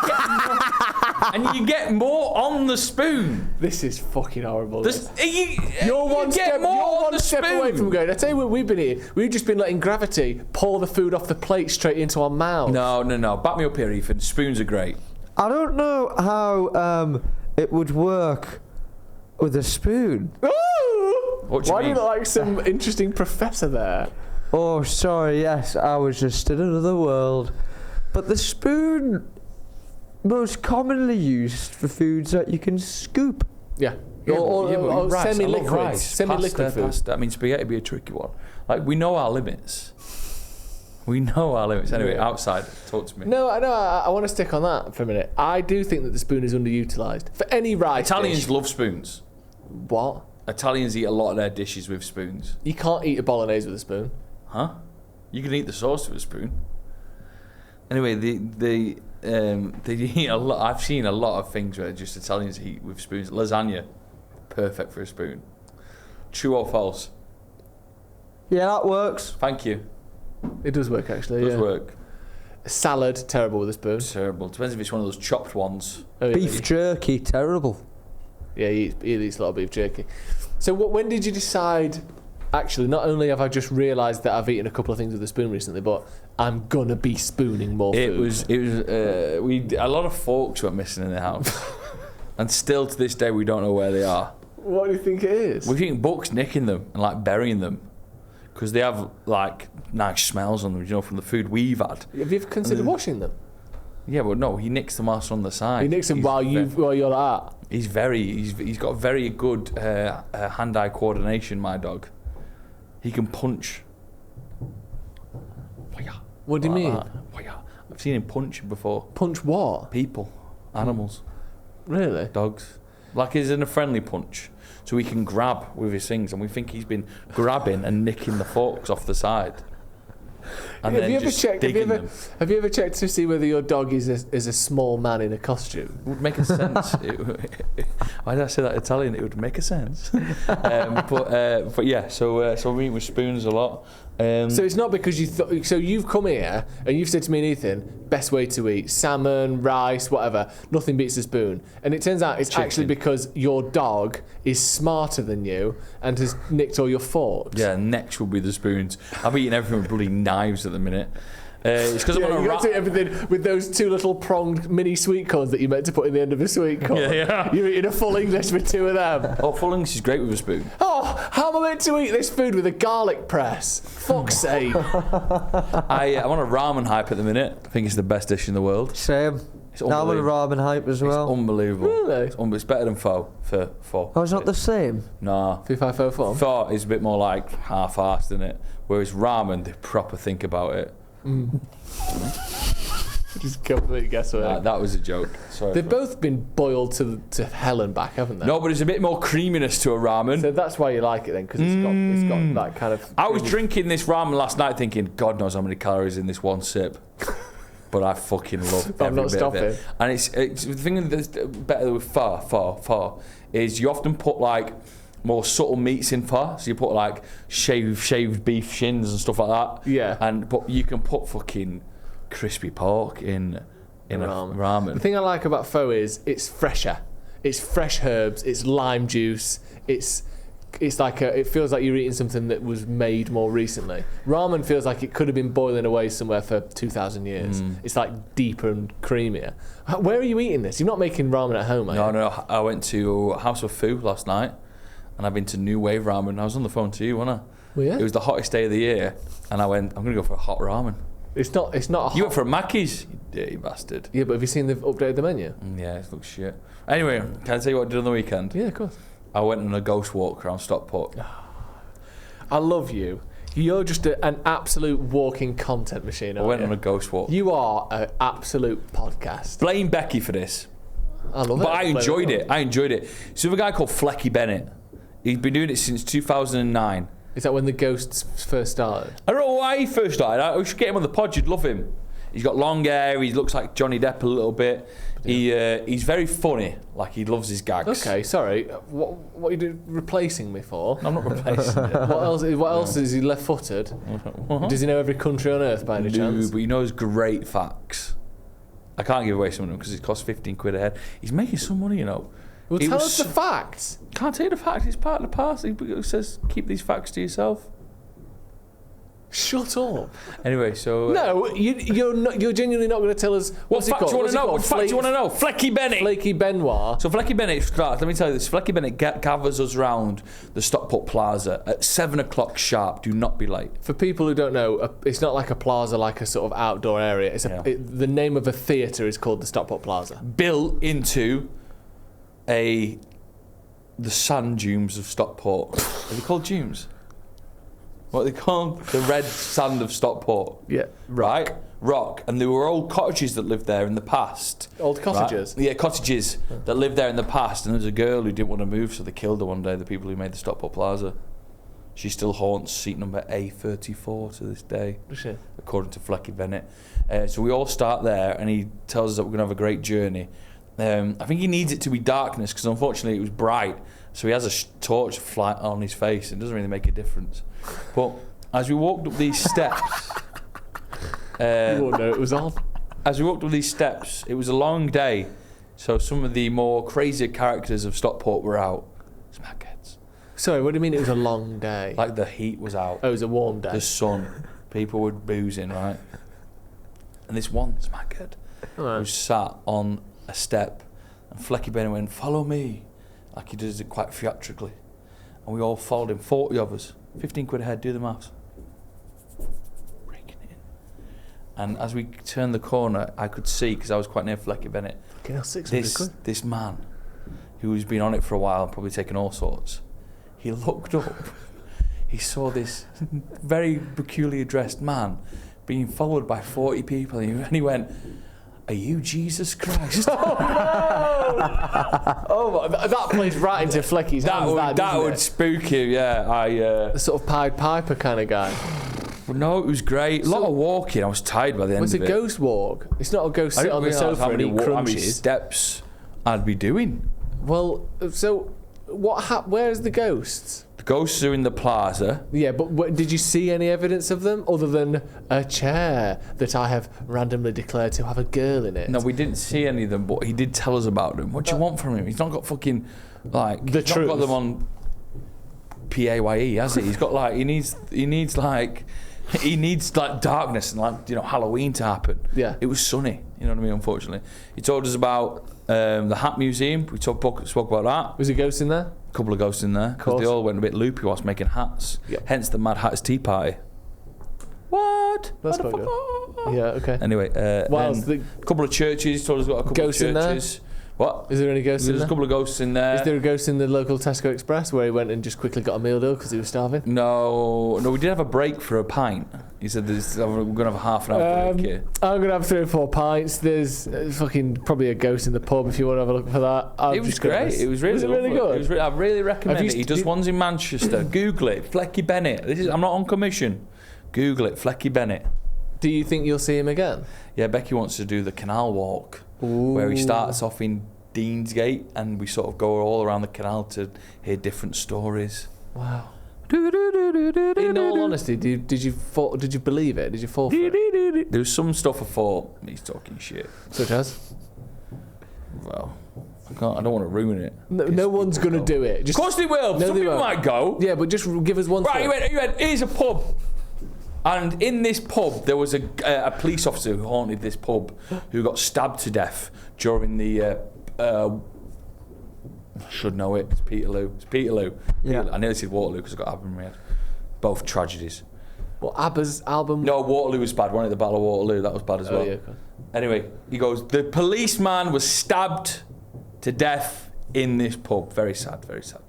you get more on the spoon. This is fucking horrible. You're one step away from going. I tell you what we've been eating. We've just been letting gravity pour the food off the plate straight into our mouth. No. Back me up here, Ethan. Spoons are great. I don't know how it would work with a spoon. What do you Why mean? do you look like some interesting professor there? Oh, sorry, yes, I was just in another world. But the spoon, most commonly used for foods that you can scoop. Yeah. Yeah, Or rice. I love semi-liquid. rice. Semi-liquid food. Pasta. I mean, spaghetti would be a tricky one. Like, we know our limits. Anyway, outside, talk to me. No, I want to stick on that for a minute. I do think that the spoon is underutilised. For any rice Italians dish. love spoons. What? Italians eat a lot of their dishes with spoons. You can't eat a bolognese with a spoon. Huh? You can eat the sauce with a spoon. Anyway, they eat a lot. I've seen a lot of things where just Italians eat with spoons. Lasagna, perfect for a spoon. True or false? Yeah, that works. Thank you. It does work, actually. Does work. Salad, terrible with a spoon. Terrible. Depends if it's one of those chopped ones. Oh, yeah, Beef jerky, terrible. Yeah, he eats a lot of beef jerky. So when did you decide, actually, not only have I just realised that I've eaten a couple of things with a spoon recently, but I'm going to be spooning more food? A lot of forks went missing in the house. And still to this day we don't know where they are. What do you think it is? We think Buck's nicking them and like burying them. Because they have like nice smells on them, from the food we've had. Have you ever considered washing them? Yeah, but no, he nicks them ass on the side. He nicks them while you're like that? He's got very good hand-eye coordination, my dog. He can punch. What do you mean? I've seen him punch before. Punch what? People, animals, Really? dogs. Like he's in a friendly punch. So he can grab with his things, and we think he's been grabbing and nicking the forks off the side. And Have then you ever just checked? digging them. Have you ever checked to see whether your dog is a small man in a costume? It would make a sense. Why did I say that Italian? It would make a sense. But yeah, so we eat with spoons a lot. So it's not because you thought. So you've come here and you've said to me and Ethan, best way to eat salmon, rice, whatever. Nothing beats a spoon. And it turns out it's Chicken. actually because your dog is smarter than you and has nicked all your forks. Yeah, next will be the spoons. I'm eating everything with bloody knives at the minute. It's because I'm on a you got to eat everything with those two little pronged mini sweet corns that you meant to put in the end of a sweet corn. Yeah. You're eating a full English with two of them. Oh, full English is great with a spoon. Oh, how am I meant to eat this food with a garlic press? Fuck's sake. I'm on a ramen hype at the minute. I think it's the best dish in the world. Same. It's Now I'm on a unbelievable. ramen hype as well. It's unbelievable. Really? It's better than pho for pho. Oh, it's not the same? Nah. 5504. Pho is a bit more like half-assed, isn't it? Whereas ramen, they proper think about it. Just complete guesswork. That was a joke. Sorry. They've both been boiled to hell and back, haven't they? No, but it's a bit more creaminess to a ramen. So that's why you like it then, because it's got that kind of. I was drinking this ramen last night thinking, God knows how many calories in this one sip. But I fucking love I'm every not bit of it. stopping. And it's the thing that's better with pho is you often put like more subtle meats in pho. So you put like shaved beef shins and stuff like that. Yeah. But you can put fucking crispy pork in a ramen. The thing I like about pho is it's fresher. It's fresh herbs. It's lime juice. It's like it feels like you're eating something that was made more recently. Ramen feels like it could have been boiling away somewhere for 2,000 years. It's like deeper and creamier. Where are you eating this? You're not making ramen at home, are you? No. I went to House of Fu last night, and I've been to New Wave Ramen. I was on the phone to you, wasn't I? Well, yeah. It was the hottest day of the year, and I went, I'm going to go for a hot ramen. It's not a hot. You went for a Mackey's, you dirty bastard. Yeah, but have you seen they've updated the menu? Yeah, it looks shit. Anyway, can I tell you what I did on the weekend? Yeah, of course. I went on a ghost walk around Stockport. I love you. You're just an absolute walking content machine, I aren't went you? on a ghost walk. You are an absolute podcast. Blame Becky for this. I love it. But I enjoyed it. So we have a guy called Flecky Bennett. He's been doing it since 2009. Is that when the ghosts first started? I don't know why he first started. We should get him on the pod. You'd love him. He's got long hair. He looks like Johnny Depp a little bit. He's very funny. Like, he loves his gags. Okay, sorry. What are you replacing me for? I'm not replacing it. What else is he left-footed? Does he know every country on earth by any chance? But he knows great facts. I can't give away some of them because it costs 15 quid a head. He's making some money, you know. Well, tell us the facts. Can't tell you the facts. It's part of the past. He says, keep these facts to yourself. Shut up. Anyway, so... No, you're genuinely not going to tell us... What fact do you want to know? What fact do you want to know? Flecky Bennett. Flaky Benoit. So Flecky Bennett starts, let me tell you this. Flecky Bennett gathers us round the Stockport Plaza at 7 o'clock sharp. Do not be late. For people who don't know, it's not like a plaza, like a sort of outdoor area. It's the name of a theatre is called the Stockport Plaza. Built into the sand dunes of Stockport. Are they called dunes? What are they called? The red sand of Stockport. Yeah. Right? Rock. And there were old cottages that lived there in the past. Old cottages? Right? Yeah, cottages that lived there in the past. And there was a girl who didn't want to move, so they killed her one day, the people who made the Stockport Plaza. She still haunts seat number A34 to this day. Does she? According to Flecky Bennett. So we all start there, and he tells us that we're going to have a great journey. I think he needs it to be darkness, because unfortunately it was bright. So he has a torch flat on his face. It doesn't really make a difference. But as we walked up these steps... you won't know it was on. As we walked up these steps, it was a long day. So some of the more crazier characters of Stockport were out. Smackheads. Sorry, what do you mean it was a long day? Like the heat was out. Oh, it was a warm day. The sun. People were boozing, right? And this one smackhead was sat on a step, and Flecky Bennett went, "Follow me," like he does it quite theatrically, and we all followed him. 40 of us, 15 quid a head. Do the maths. Raking it in. And as we turned the corner, I could see, because I was quite near Flecky Bennett, this man who's been on it for a while and probably taken all sorts. He looked up. He saw this very peculiarly dressed man being followed by 40 people, and he went, "Are you Jesus Christ?" Oh, that plays right into Flecky's hands. That would spook you, yeah. The sort of Pied Piper kind of guy. No, it was great. A lot of walking. I was tired by the end of it. Was it a ghost walk? It's not a ghost sit on the sofa and eat how many crunchies. steps I'd be doing. Well, so where's the ghosts? The ghosts are in the plaza. Yeah, but did you see any evidence of them other than a chair that I have randomly declared to have a girl in it? No, we didn't see any of them, but he did tell us about them. What do you want from him? He's not got fucking, like... The truth. He's not got them on PAYE, has he? He's got, like... He needs darkness and, like, Halloween to happen. Yeah. It was sunny, you know what I mean, unfortunately. He told us about the Hat Museum. We spoke about that. Was a ghost in there? A couple of ghosts in there, because they all went a bit loopy whilst making hats. Yep. Hence the Mad Hatters Tea Party. What? That's quite good. Yeah, okay. Anyway, a couple of churches. Told us about a couple ghosts of churches. In there? What? Is there any ghosts in there? There's a couple of ghosts in there. Is there a ghost in the local Tesco Express where he went and just quickly got a meal deal because he was starving? No, we did have a break for a pint. He said we're going to have a half an hour break here. I'm going to have 3 or 4 pints. There's fucking probably a ghost in the pub if you want to have a look for that. It was great. It was really good? I really recommend it. He does ones in Manchester. Google it. Flecky Bennett. I'm not on commission. Google it. Flecky Bennett. Do you think you'll see him again? Yeah, Becky wants to do the canal walk. Ooh. Where he starts off in Deansgate and we sort of go all around the canal to hear different stories. Wow. In all honesty, did you believe it? Did you fall for it? There was some stuff I thought he's talking shit. Such as? Well, I don't want to ruin it. No one's going to do it. Of course they will. Some people might go. Yeah, but just give us one. Right, he went, here's a pub. And in this pub, there was a police officer who haunted this pub who got stabbed to death during the... I should know it. It's Peterloo. Yeah. I nearly said Waterloo because I got ABBA in my head. Both tragedies. Well, ABBA's album... No, Waterloo was bad. Wasn't it? The Battle of Waterloo. That was bad as well. Yeah, okay. Anyway, he goes, the policeman was stabbed to death in this pub. Very sad, very sad.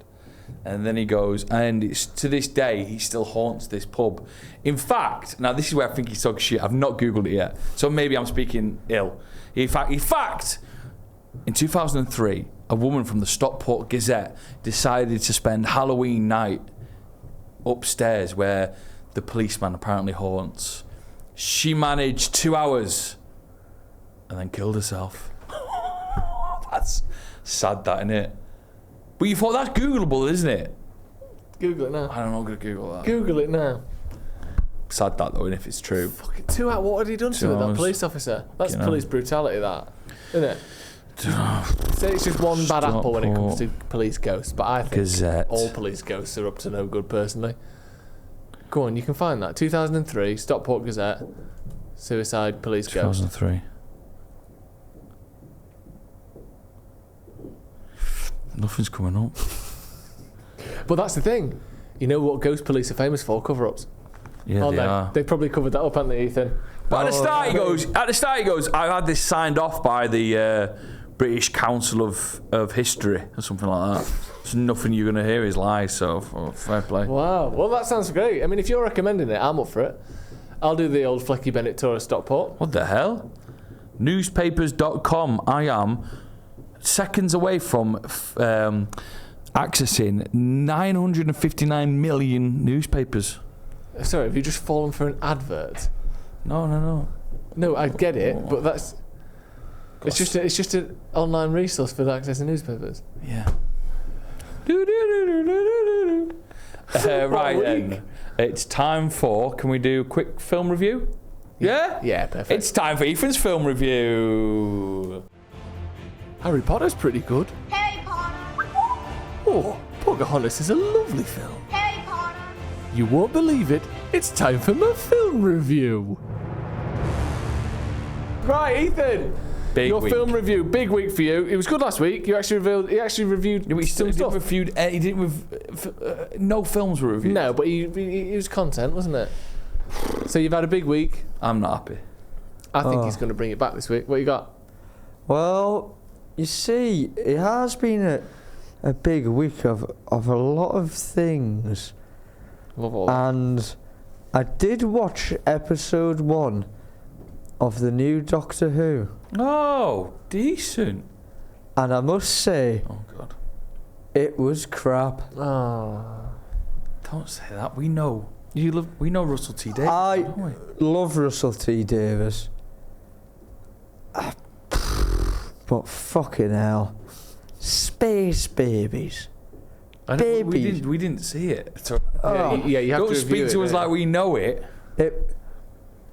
And then he goes, and it's, to this day, he still haunts this pub. In fact, now this is where I think he's talking shit. I've not Googled it yet. So maybe I'm speaking ill. In fact, in 2003, a woman from the Stockport Gazette decided to spend Halloween night upstairs where the policeman apparently haunts. She managed 2 hours and then killed herself. That's sad, that, isn't it? But you thought that's Googleable, isn't it? Google it now. I don't know, I'm going to Google that. Google it now. Sad that, though, and if it's true. Fucking 2 hours. What had he done to her, that police officer? That's police brutality, that. Isn't it? Say it's just one bad apple when it comes to police ghosts, but I think all police ghosts are up to no good, personally. Go on, you can find that. 2003, Stockport Gazette, suicide police ghost. 2003. Nothing's coming up. But that's the thing. You know what ghost police are famous for? Cover-ups. Yeah, they are. They've probably covered that up, haven't they, Ethan? But at the start he goes, I had this signed off by the British Council of History or something like that. So nothing you're going to hear is lies, so fair play. Wow. Well, that sounds great. I mean, if you're recommending it, I'm up for it. I'll do the old Flecky Bennett tour of Stockport. What the hell? Newspapers.com. I am seconds away from accessing 959 million newspapers. Sorry, have you just fallen for an advert? No. No, I get it, but that's... It's just an online resource for accessing newspapers. Yeah. Right then. It's time for... Can we do a quick film review? Yeah? Yeah, perfect. It's time for Ethan's film review. Harry Potter's pretty good. Harry Potter. Oh, Pocahontas is a lovely film. Harry Potter. You won't believe it. It's time for my film review. Right, Ethan. Big week. Film review. Big week for you. It was good last week. You actually reviewed some stuff. He didn't no films were reviewed. No, but it was content, wasn't it? So you've had a big week. I'm not happy. I think he's going to bring it back this week. What you got? Well, you see, it has been a big week of a lot of things. Love all that. And I did watch episode 1 of the new Doctor Who. Oh, decent. And I must say, Oh, God. it was crap. Oh. Don't say that. We know. We know Russell T. Davies. I don't we? love Russell T. Davies. But fucking hell. Space babies. I know, Babies. we didn't see it. So, Yeah, you have don't to speak review to it, us don't like you? we know it.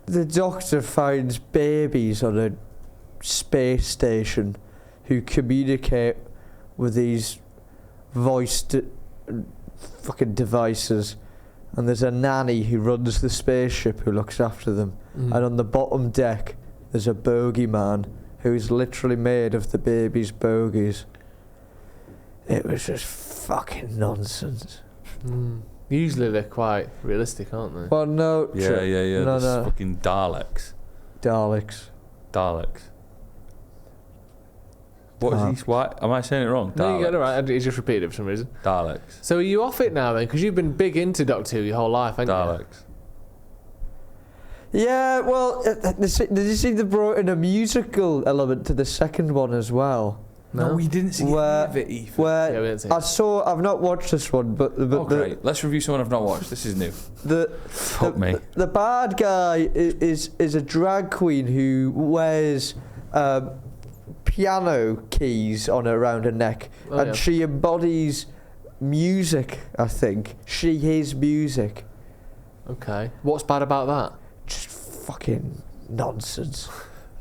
The Doctor finds babies on a space station who communicate with these voiced fucking devices, and there's a nanny who runs the spaceship who looks after them, and on the bottom deck there's a bogeyman who's literally made of the baby's bogies. It was just fucking nonsense. Usually they're quite realistic, aren't they? Well, no. Yeah. No, There's no. fucking Daleks. Daleks. What is he? Why? Am I saying it wrong? No, you Daleks. get it right. He just repeated it for some reason. Daleks. So are you off it now then? Because you've been big into Doctor Who your whole life, haven't you? Daleks. Yeah, well, did you see they brought in a musical element to the second one as well? No, we didn't see any of it, Ethan. Yeah, we didn't see it. I've not watched this one, but Great. Let's review someone I've not watched. This is new. Fuck me. The bad guy is a drag queen who wears piano keys around her neck, and she embodies music. I think she is music. Okay. What's bad about that? Just fucking nonsense.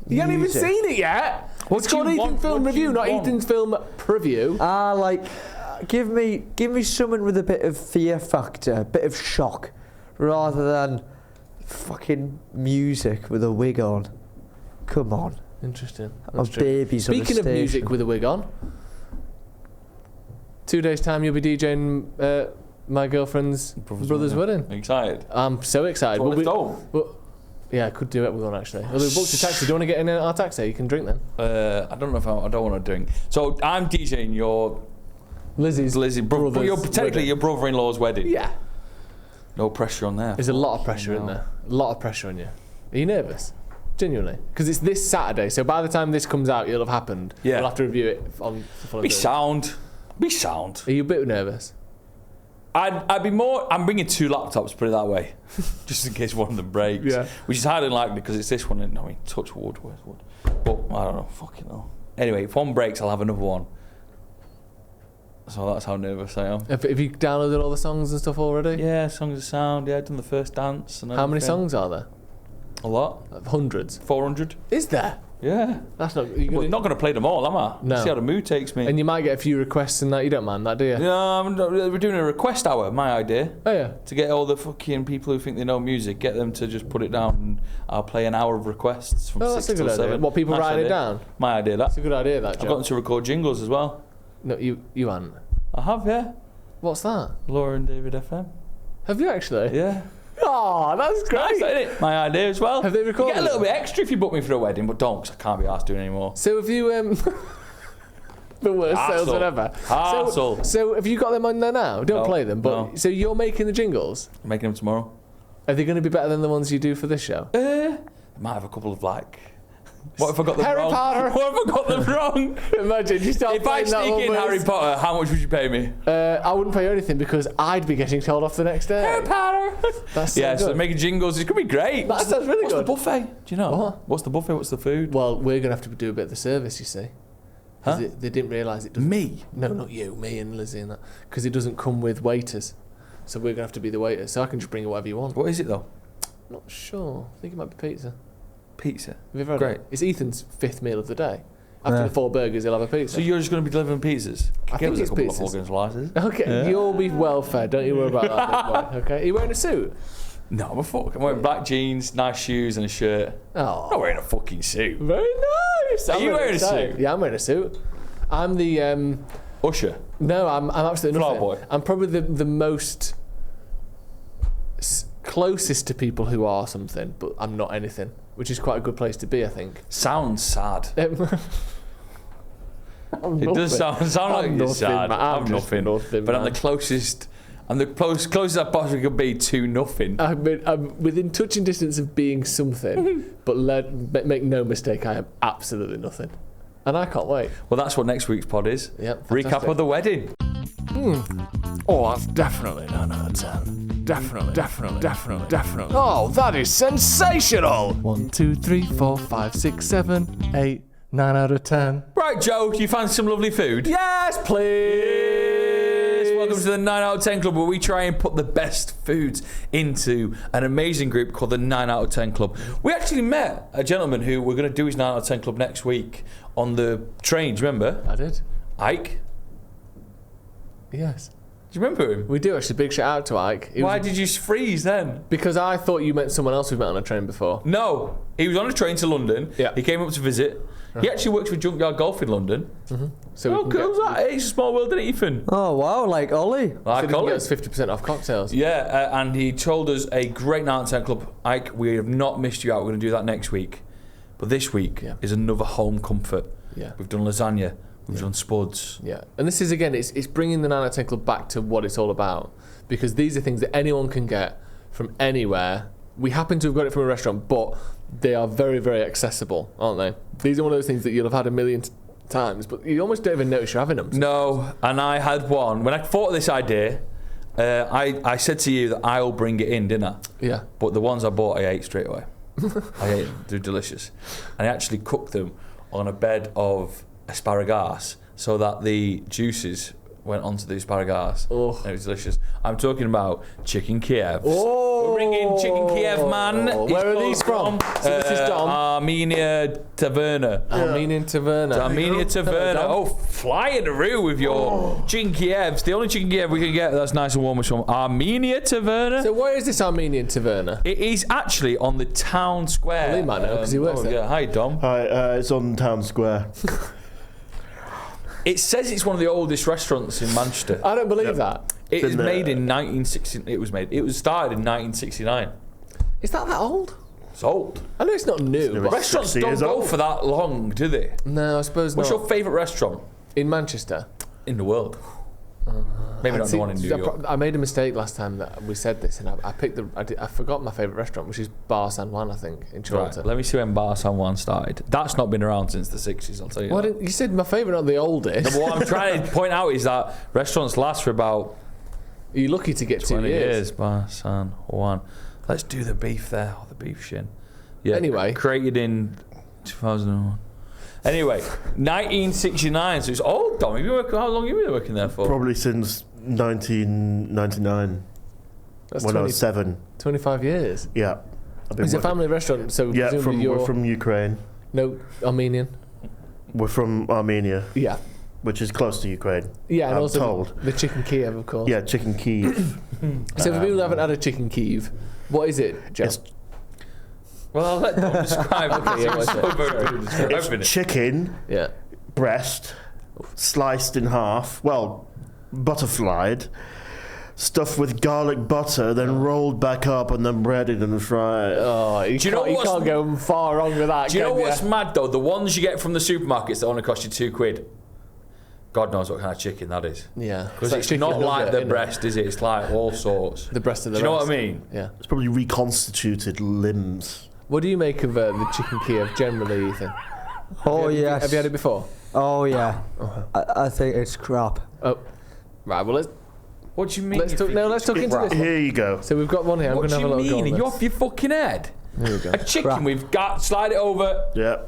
You haven't even Music. seen it yet. What It's do you called Ethan want? Film What do you Review, not want? Ethan's Film Preview. Give me someone with a bit of fear factor, a bit of shock, rather than fucking music with a wig on. Come on. Interesting. Of babies on a Speaking of station. music with a wig on, 2 days' time you'll be DJing my girlfriend's brother's wedding. Excited. I'm so excited. Do you want to Well, yeah, I could do it with one actually. Well, we booked a taxi. Do you want to get in our taxi? You can drink then. I don't know if I don't want to drink. So I'm DJing your Lizzie's brother's technically wedding. your brother-in-law's wedding. Yeah. No pressure on there. There's a lot of pressure in there. A lot of pressure on you. Are you nervous? Genuinely? Because it's this Saturday, so by the time this comes out, it'll have happened. Yeah. We'll have to review it on the following Be day. sound. Be sound. Are you a bit nervous? I'd be more. I'm bringing 2 laptops, put it that way, just in case one of them breaks. Yeah. Which is highly unlikely because it's this one. I mean, touch wood, where's wood? But I don't know. Fucking hell. Anyway, if one breaks, I'll have another one. So that's how nervous I am. Have you downloaded all the songs and stuff already? Yeah, songs of sound. Yeah, I've done the first dance. And How many everything. songs are there? A lot. Hundreds. 400. Is there? Yeah. That's not. Well, not going to play them all, am I? No. See how the mood takes me. And you might get a few requests and that. You don't mind that, do you? We're doing a request hour. My idea. Oh yeah. To get all the fucking people who think they know music, get them to just put it down, and I'll play an hour of requests from 6 that's a till good 7. idea. What, people Nice writing it idea. down? My idea. That's a good idea. That I've gotten Joe. to record jingles as well. No, you haven't. I have, yeah. What's that? Laura and David FM. Have you actually? Yeah. Oh, that's great. Nice, isn't it? My idea as well. Have they recorded You get a little it? bit extra if you book me for a wedding, but don't, because I can't be asked doing it anymore. So have you the worst salesman ever. Hassle. So have you got them on there now? Don't No, play them. But no. so you're making the jingles. I'm making them tomorrow. Are they going to be better than the ones you do for this show? I might have a couple of what if I got them Harry wrong? Potter. What if I got them wrong? Imagine you start If I playing that sneak in one Harry with- Potter, how much would you pay me? I wouldn't pay you anything because I'd be getting told off the next day. Harry Potter. That's so Yeah, so good. making jingles, it could be great. That sounds really What's good. the buffet? Do you know? What? What's the buffet? What's the food? Well, we're going to have to do a bit of the service, you see. 'Cause Huh? They didn't realise it doesn't. Me? No, not you. Me and Lizzie and that. Because it doesn't come with waiters. So we're going to have to be the waiters. So I can just bring you whatever you want. What is it though? Not sure. I think it might be pizza. Pizza. Have you ever had Great. it? It's Ethan's 5th meal of the day. After Yeah. the 4 burgers, he'll have a pizza. So you're just going to be delivering pizzas? I Give think us a it's couple of pizzas. fucking slices. Okay, you'll be well fed. Don't you worry about that, big boy. Okay, are you wearing a suit? No, I'm a fuck. I'm wearing black jeans, nice shoes, and a shirt. I'm not Oh, wearing a fucking suit. very nice. Are I'm you really wearing a excited. suit? Yeah, I'm wearing a suit. I'm the Usher. no, I'm absolutely Flower nothing. boy. I'm probably the most closest to people who are something, but I'm not anything, which is quite a good place to be, I think. Sounds sad. It It does sound like I'm you're nothing, sad. man. I'm just nothing. But I'm the man. closest. I'm the closest I possibly could be to nothing. I'm within touching distance of being something, but make no mistake, I am absolutely nothing. And I can't wait. Well, that's what next week's pod is. Yep, Recap fantastic. of the wedding. Oh, that's definitely 9 out of 10. Definitely. Oh, that is sensational! 1, 2, 3, 4, 5, 6, 7, 8, 9 out of 10. Right, Joe, you found some lovely food? Yes, please! Welcome to the 9 out of 10 Club, where we try and put the best foods into an amazing group called the 9 out of 10 Club. We actually met a gentleman who we're going to do his 9 out of 10 Club next week on the train. Do you remember? I did. Ike? Yes. Do you remember him? We do actually. Big shout out to Ike. Why did you freeze then? Because I thought you meant someone else we've met on a train before. No, he was on a train to London. Yeah. He came up to visit. He actually works for Junkyard Golf in London. So Oh, cool that. It's a small world, isn't it, Ethan? Oh wow, like Ollie. Like Get Ollie. us 50% off cocktails. Yeah, and he told us a great 9 out of 10 Club. Ike, we have not missed you out. We're going to do that next week. But this week Yeah. is another home comfort. Yeah. We've done lasagna. We've done spuds. Yeah, and this is again, it's bringing the 9 out of 10 Club back to what it's all about, because these are things that anyone can get from anywhere. We happen to have got it from a restaurant, but they are very, very accessible, aren't they? These are one of those things that you'll have had a million times, but you almost don't even notice you're having them. No, and I had one. When I thought of this idea, I said to you that I'll bring it in, didn't I? Yeah. But the ones I bought, I ate straight away. I ate them. They're delicious. And I actually cooked them on a bed of asparagus so that the juices went onto the asparagus. Oh. And it was delicious. I'm talking about chicken Kiev. Oh. We're bringing chicken Kiev, man. Where are these from? So this is Dom. Armenia Taverna. Armenian Taverna. Armenia Taverna. Dom. Oh, flying through with your chicken Kievs. The only chicken Kiev we can get that's nice and warm is from Armenia Taverna. So where is this Armenian Taverna? It is actually on the town square. Well, he might know, 'cause he works there. Yeah. Hi, Dom. Hi, it's on Town Square. It says it's one of the oldest restaurants in Manchester. I don't believe that. It was Been made there. in 1960. It was started in 1969. Is that old? It's old. I know it's not new. never- But Restaurants 60 don't years go old. for that long, do they? no, I suppose What's not. your favourite restaurant In Manchester? in the world? Maybe not the one in New York. I made a mistake last time that we said this, and I forgot my favourite restaurant, which is Bar San Juan, I think, in Right, Toronto. let me see when Bar San Juan started. That's not been around since the 60s, I'll tell you Why that. didn't you said my favourite, not the oldest? But what I'm trying to point out is that restaurants last for about You're lucky to get 2 20 years. years by San Juan. Let's do the beef there, or the beef shin. Yeah. Anyway. Created in 2001. Anyway, 1969. So it's old, Dom. How long have you been working there for? Probably since 1999. That's when I was 7. 25 years. Yeah. It's a family restaurant, so Yeah, presumably we're from Ukraine. No, Armenian. We're from Armenia, Yeah. which is close to Ukraine. Yeah, and I'm also told. the chicken Kiev, of course. Yeah, chicken Kiev. So for people who haven't had a chicken Kiev, what is it, Joe? Well, I'll let Dom describe. Okay, yeah, what's it? It's chicken Yeah. breast, sliced in half, well, butterflied, stuffed with garlic butter, then rolled back up and then breaded and fried. Oh, you can't go far wrong with that. Do you know what's mad though? The ones you get from the supermarkets that only cost you £2. God knows what kind of chicken that is. Yeah. Because it's not like the breast, is it? It's like all sorts. The breast of the Do you know breast. what I mean? Yeah. It's probably reconstituted limbs. What do you make of the chicken Kiev generally, Ethan? Oh, yes. Have you had it before? Oh, yeah. I think it's crap. Oh. Right, well, What do you mean? let's talk into this one. Here you go. So we've got one here. I'm What going to do have a you little go mean? on Are you this. off your fucking head? Here we go. A chicken Crap. we've got. Slide it over. Yeah.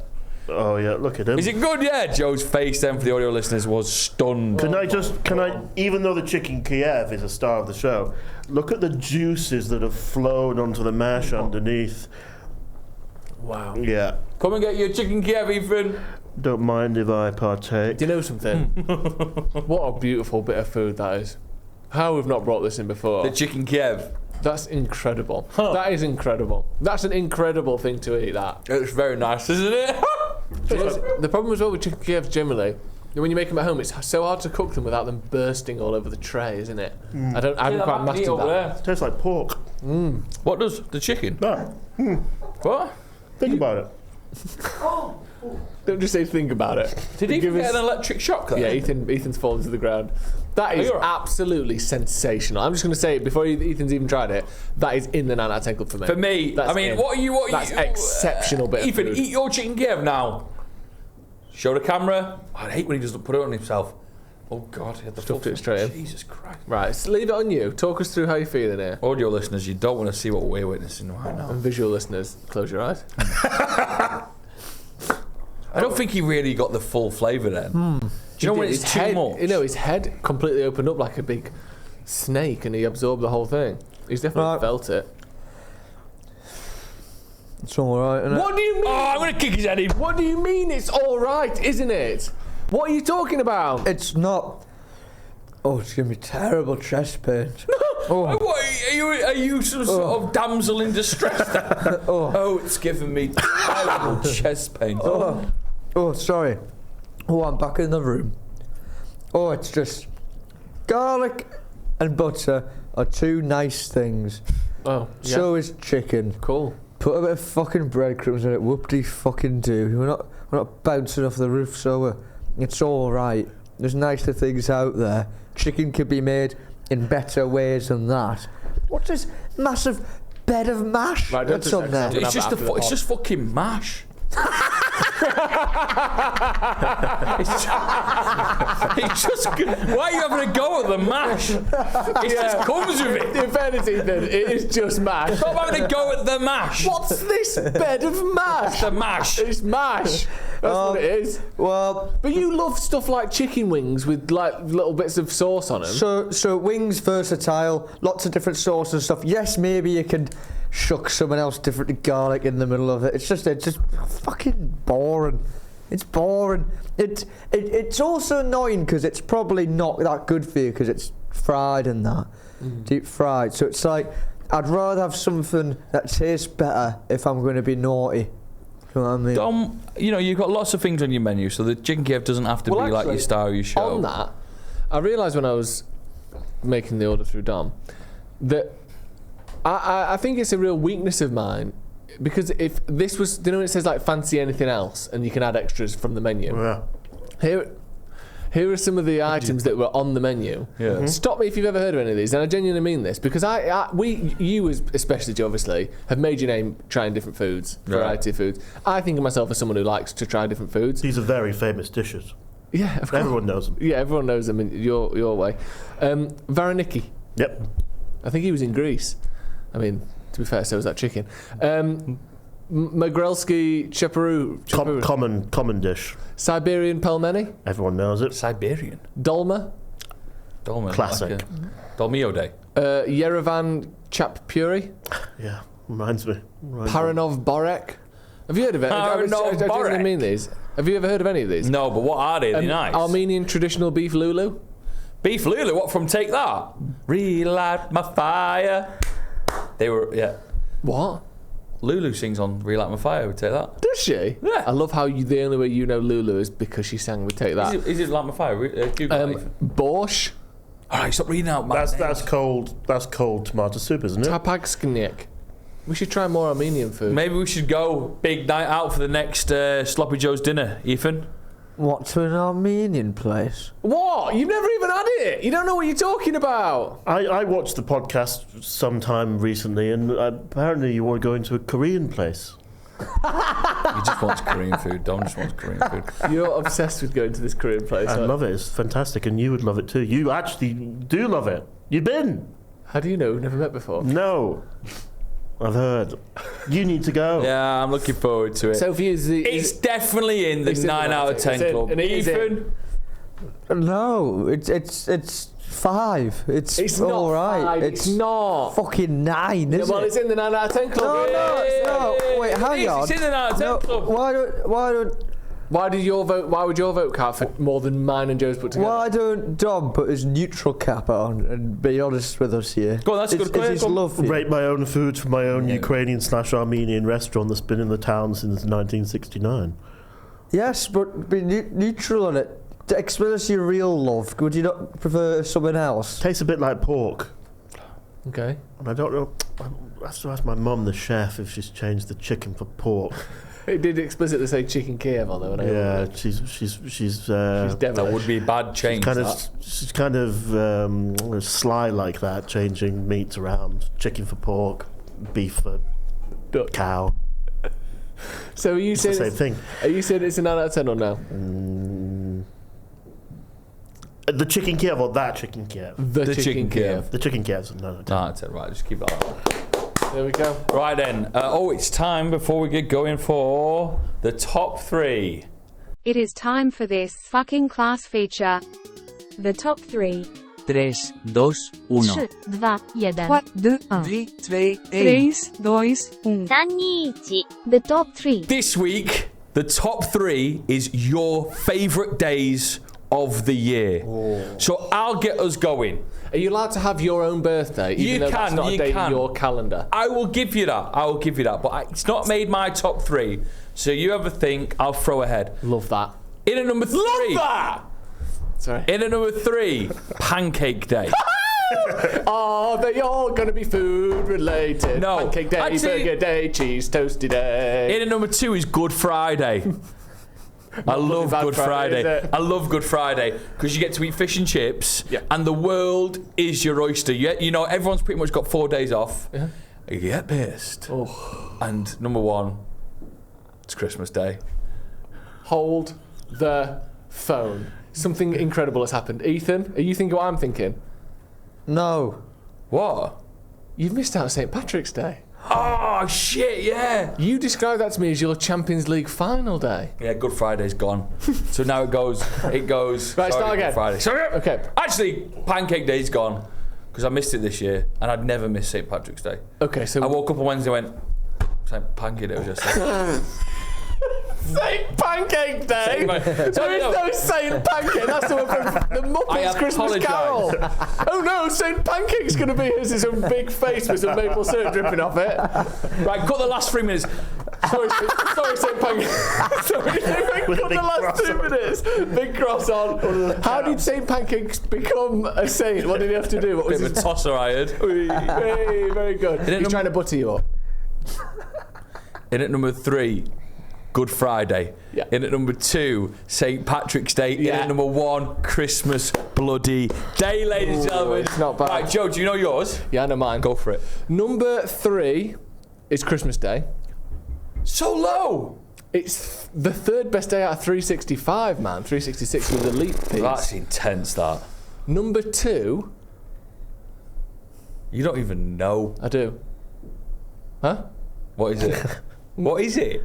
Oh yeah, look at him. Is it good? Yeah. Joe's face then for the audio listeners was stunned. Can I, even though the chicken Kiev is a star of the show, look at the juices that have flown onto the mash underneath. Wow. Yeah. Come and get your chicken Kiev, Ethan. Don't mind if I partake. Do you know something? What a beautiful bit of food that is. How we've not brought this in before. The chicken Kiev. That's incredible. That is incredible. That's an incredible thing to eat, that. It's very nice, isn't it? The problem as well with chicken Kievs generally, when you make them at home, it's so hard to cook them without them bursting all over the tray, isn't it? I haven't quite mastered that. Tastes like pork. What does the chicken? No. What? Think about it. Don't just say think about it. Did he even get an electric shock there? Yeah, Ethan's fallen to the ground. That is you're right. absolutely sensational. I'm just going to say it before Ethan's even tried it. That is in the 9 out of 10 club for me. For me, That's I mean, in. what are you? That's exceptional bit of Ethan, food. eat your chicken Kiev now. Show the camera. I hate when he doesn't put it on himself. Oh God, he had the Stuffed it straight in. Jesus Christ. Right, so leave it on you. Talk us through how you're feeling here. Audio listeners, you don't want to see what we're witnessing right now. And visual listeners, close your eyes. I don't think he really got the full flavour then. Do you know when it's too head, much? You know, his head completely opened up like a big snake and he absorbed the whole thing. He's definitely felt it. It's all right, isn't it? What do you mean? Oh, I'm going to kick his head in. What do you mean it's all right, isn't it? What are you talking about? It's not. Oh, it's giving me terrible chest pains. What, are you some sort of damsel in distress? Oh, it's giving me terrible chest pain. Oh, sorry. Oh, I'm back in the room. Oh, it's just garlic and butter are two nice things. Oh, yeah. So is chicken. Cool. Put a bit of fucking breadcrumbs in it. Whoop-de fucking do. We're not bouncing off the roof, so it's all right. There's nicer things out there. Chicken can be made in better ways than that. What's this massive bed of mash Right, that's don't on there? just- It's just, it's just fucking mash. it's just. Why are you having a go at the mash? It just comes with it. In fairness, Ethan, it is just mash. Stop having a go at the mash. What's this bed of mash? The mash. It's mash. That's what it is. Well, But you love stuff like chicken wings with like little bits of sauce on them. so wings versatile, lots of different sauces and stuff. Yes, maybe you can shuck someone else different garlic in the middle of it. It's just fucking boring. It's boring. It's also annoying because it's probably not that good for you because it's fried and that, deep fried. So it's like I'd rather have something that tastes better if I'm going to be naughty. You know what I mean? Dom, you've got lots of things on your menu, so the chicken Kiev doesn't have to be like your star of your show. On that, I realised when I was making the order through Dom that I think it's a real weakness of mine because if this was, when it says like fancy anything else and you can add extras from the menu. Yeah. Here are some of the items that were on the menu. Yeah. Stop me if you've ever heard of any of these, and I genuinely mean this because you especially, Joe, obviously, have made your name trying different foods, variety of foods. I think of myself as someone who likes to try different foods. These are very famous dishes. Yeah, of course. Everyone knows them. Yeah, everyone knows them in your way. Vareniki. Yep. I think he was in Greece. I mean, to be fair, so was that chicken. Magrelsky Chaparoo. Common dish. Siberian pelmeni. Everyone knows it. Siberian. Dolma. Classic. Like Dolmio Day. Yerevan chap puri. Yeah, reminds me. Paranov Borek. Have you heard of it? Paranov I Borek. mean these. Have you ever heard of any of these? No, but what are they? They're nice. Armenian traditional beef lulu. Beef Lulu, what from Take That? Relight my fire. They were, yeah. What? Lulu sings on Relight My Fire with Take That. Does she? Yeah. I love how the only way you know Lulu is because she sang with Take That. Is it Light My Fire? Google it. Borscht. Alright, stop reading out my That's cold tomato soup, isn't it? Tapagskniek. We should try more Armenian food. Maybe we should go big night out for the next Sloppy Joe's dinner, Ethan. What, to an Armenian place? What? You've never even had it. You don't know what you're talking about. I watched the podcast sometime recently, and apparently you were going to a Korean place. He just wants Korean food. Dom just wants Korean food. You're obsessed with going to this Korean place. I love it. It's fantastic, and you would love it too. You actually do love it. You've been. How do you know? We've never met before. No. I've heard. You need to go. Yeah, I'm looking forward to it. So for you, It's definitely in the 9 out of 10 club. and it is Ethan? No, it's 5. It's not all right. 5. It's not. Fucking 9, isn't Well, it? it's in the 9 out of 10 club. No, it's not. Wait, hang on. It's in the 9 out of 10 No, club. why don't Why would your vote count for more than mine and Joe's put together? Why don't Dom put his neutral cap on and be honest with us here? Go on, that's a good It's his question. love for you. Rate my own food from my own Ukrainian/Armenian restaurant that's been in the town since 1969. Yes, but be neutral on it. To express us your real love. Would you not prefer something else? Tastes a bit like pork. Okay. And I don't know. I have to ask my mum, the chef, if she's changed the chicken for pork. It did explicitly say chicken Kiev on there. When Yeah, she's That devilish. would be a bad change. she's kind of sly like that, changing meats around. Chicken for pork, beef for cow. So are you It's the saying same thing. Are you saying it's a 9 out of 10 or no? The chicken Kiev or that chicken Kiev? The chicken Kiev. The chicken Kiev's a 9 out of 10. Nah, that's it. Right, just keep that on. There we go. Right then. It's time before we get going for the top 3. It is time for this fucking class feature. The top 3. 3, 2, 1. 3, 2, 1. 3, 2, 1. 3, 2, 1. The top 3. This week, the top 3 is your favourite days of the year. So I'll get us going. Are you allowed to have your own birthday? Even though that's not a day in your calendar. I will give you that. But it's not made my top 3. So you have a think. I'll throw ahead. Love that. In at number 3. Love that. Sorry. In at number 3, Pancake Day. Oh, they all going to be food related. No. Pancake day, Actually- burger day, cheese toasty day. In at number 2 is Good Friday. I love bad Good Friday, is Friday. it? I love Good Friday because you get to eat fish and chips, Yeah. and the world is your oyster. You know, everyone's pretty much got 4 days off. Yeah. You get pissed. Oh. And number 1, it's Christmas Day. Hold the phone. Something incredible has happened. Ethan, are you thinking what I'm thinking? No. What? You've missed out on St. Patrick's Day. Oh shit! Yeah. You described that to me as your Champions League final day. Yeah, Good Friday's gone. So now it goes. Right, sorry, start again. Good Friday. Sorry. Okay. Actually, Pancake Day's gone because I missed it this year, and I'd never miss St. Patrick's Day. Okay, so I woke up on Wednesday and went, St. Pancake Day was yesterday. St. Pancake Day. There is no St. Pancake. That's the one from the I Muppets Christmas apologise. Carol. Oh no, St. Pancake's going to be his own big face with some maple syrup dripping off it. Right, cut the last 3 minutes. Sorry, St. Pancake. Sorry, cut With a the big last cross 2 on. minutes. Big cross on. How did St. Pancakes become a saint? What did he have to do? What was Bit of a his... tosser I had. Hey, very good. He's trying to butter you up. In at number 3, Good Friday. Yeah. In at number 2, St. Patrick's Day. In Yeah. at number 1, Christmas bloody Day, ladies and gentlemen. it's not bad. Right, Joe, do you know yours? Yeah, I know mine. Go for it. Number 3 is Christmas Day. So low. It's the third best day out of 365, man. 366 was a leap piece. That's intense, that. Number 2 You don't even know. I do. Huh? What is it? What is it?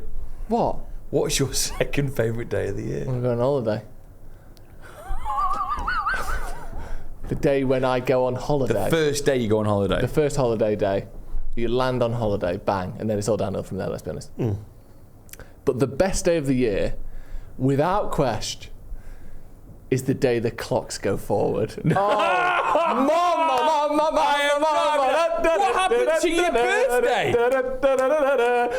What? What's your second favourite day of the year? I'm going on holiday. The day when I go on holiday. The first day you go on holiday. The first holiday day. You land on holiday, bang, and then it's all downhill from there, let's be honest. But the best day of the year, without question, is the day the clocks go forward. What happened to your birthday?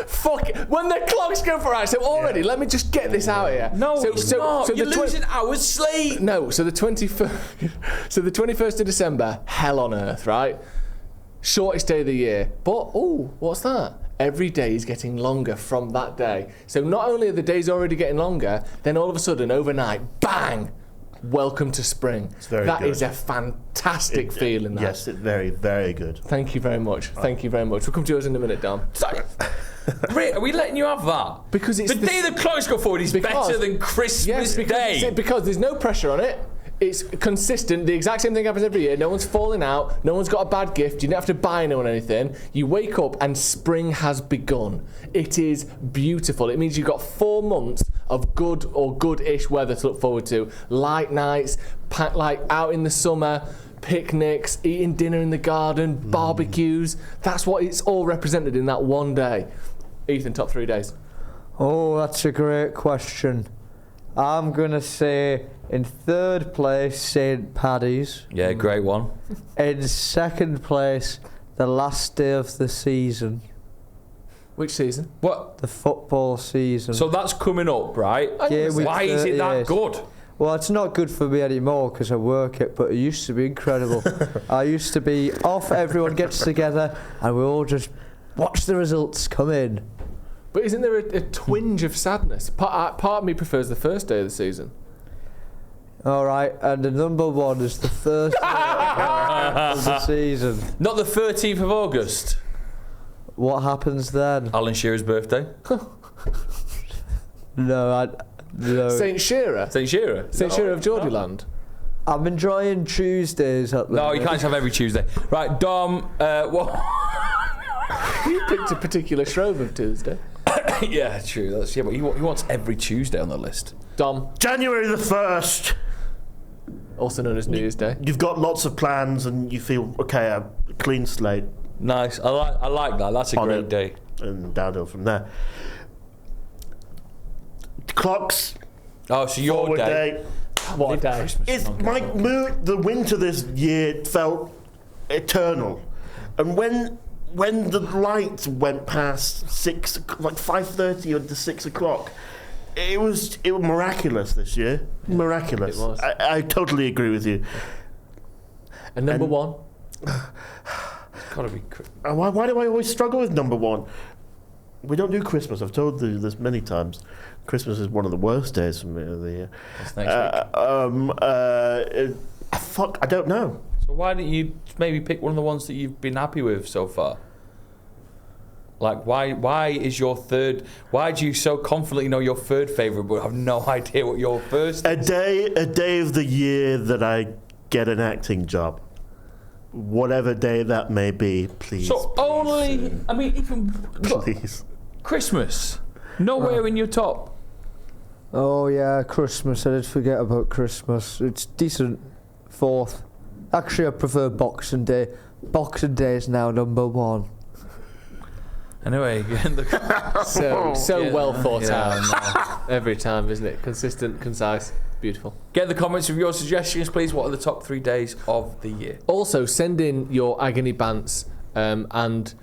Fuck it. When the clocks go forward. Right, so already, let me just get this out here. No, it's not. You're losing hours sleep. No, so the 21st of December, hell on earth, right? Shortest day of the year. But, what's that? Every day is getting longer from that day. So not only are the days already getting longer, then all of a sudden, overnight, bang! Welcome to spring. That is a fantastic feeling. That. Yes, it's very, very good. Thank you very much. Thank you very much. We'll come to yours in a minute, Dom. Rick, are we letting you have that? Because it's the day the clocks go forward is better than Christmas Day. Because there's no pressure on it. It's consistent. The exact same thing happens every year. No one's falling out. No one's got a bad gift. You don't have to buy anyone anything. You wake up and spring has begun. It is beautiful. It means you've got 4 months of good or good-ish weather to look forward to. Light nights, like out in the summer, picnics, eating dinner in the garden, barbecues. That's what it's all represented in that one day. Ethan, top 3 days. Oh, that's a great question. I'm going to say in 3rd place, St. Paddy's. Yeah, great one. In 2nd place, the last day of the season. Which season? What? The football season. So that's coming up, right? Yeah, why is it that good? Well, it's not good for me anymore because I work it, but it used to be incredible. I used to be off, everyone gets together, and we all just watch the results come in. But isn't there a twinge of sadness? Part of me prefers the first day of the season. All right, and the number 1 is the first day of the season. Not the 13th of August. What happens then? Alan Shearer's birthday. No. St. Shearer? St. Shearer. St. Shearer of Geordieland. I'm enjoying Tuesdays at the No, you minute. can't have every Tuesday. Right, Dom, what? You picked a particular Shrove of Tuesday. Yeah, true. But he wants every Tuesday on the list. Dom. January the 1st. Also known as New Year's Day. You've got lots of plans and you feel, okay, a clean slate. Nice. I like that. That's a great day. And downhill from there. Clocks. Oh, so your forward day. What a day. It's my mood. The winter this year felt eternal, and when the lights went past 5:30 or to 6 o'clock, it was miraculous this year. Miraculous. It was. I totally agree with you. And number 1. It's gotta be. Why do I always struggle with number 1? We don't do Christmas. I've told you this many times. Christmas is one of the worst days for me of the year. That's next week. I don't know. So why don't you maybe pick one of the ones that you've been happy with so far? Like, why is your third? Why do you so confidently know your third favourite, but have no idea what your first? A day of the year that I get an acting job, whatever day that may be. Please. So only, I mean, even please. Christmas, nowhere in your top. Oh yeah, Christmas. I did forget about Christmas. It's decent. 4th. Actually, I prefer Boxing Day. Boxing Day is now number 1. Anyway, so well thought out every time, isn't it? Consistent, concise, beautiful. Get the comments with your suggestions, please. What are the top 3 days of the year? Also, send in your agony bants and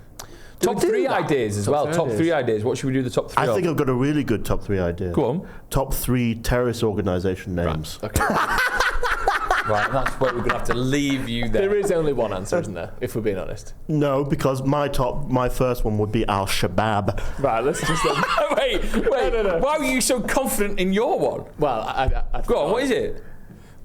top 3 ideas as well. Top 3 ideas. What should we do the top 3 I of? think I've got a really good top 3 idea. Go on. Top 3 terrorist organisation names. Right. Okay. Right, that's where we're going to have to leave you there. There is only one answer, isn't there? If we're being honest. No, because my first one would be Al Shabaab. Right, let's just. Wait. No. Why were you so confident in your one? Well, I Go on, what is it?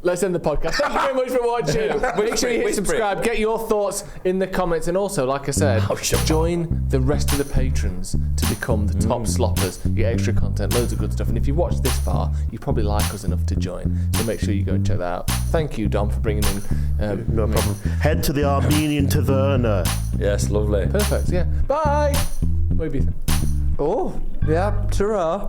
let's end the podcast. Thank you very much for watching. Make sure you hit subscribe. Get your thoughts in the comments. And also, like I said, join the rest of the patrons to become the top sloppers. You get extra content, loads of good stuff. And if you watched this far, you probably like us enough to join. So make sure you go and check that out. Thank you, Dom, for bringing in... no problem. Head to the Armenian Taverna. Yes, lovely. Perfect, yeah. Bye! What have you think? Oh, yeah, ta-ra.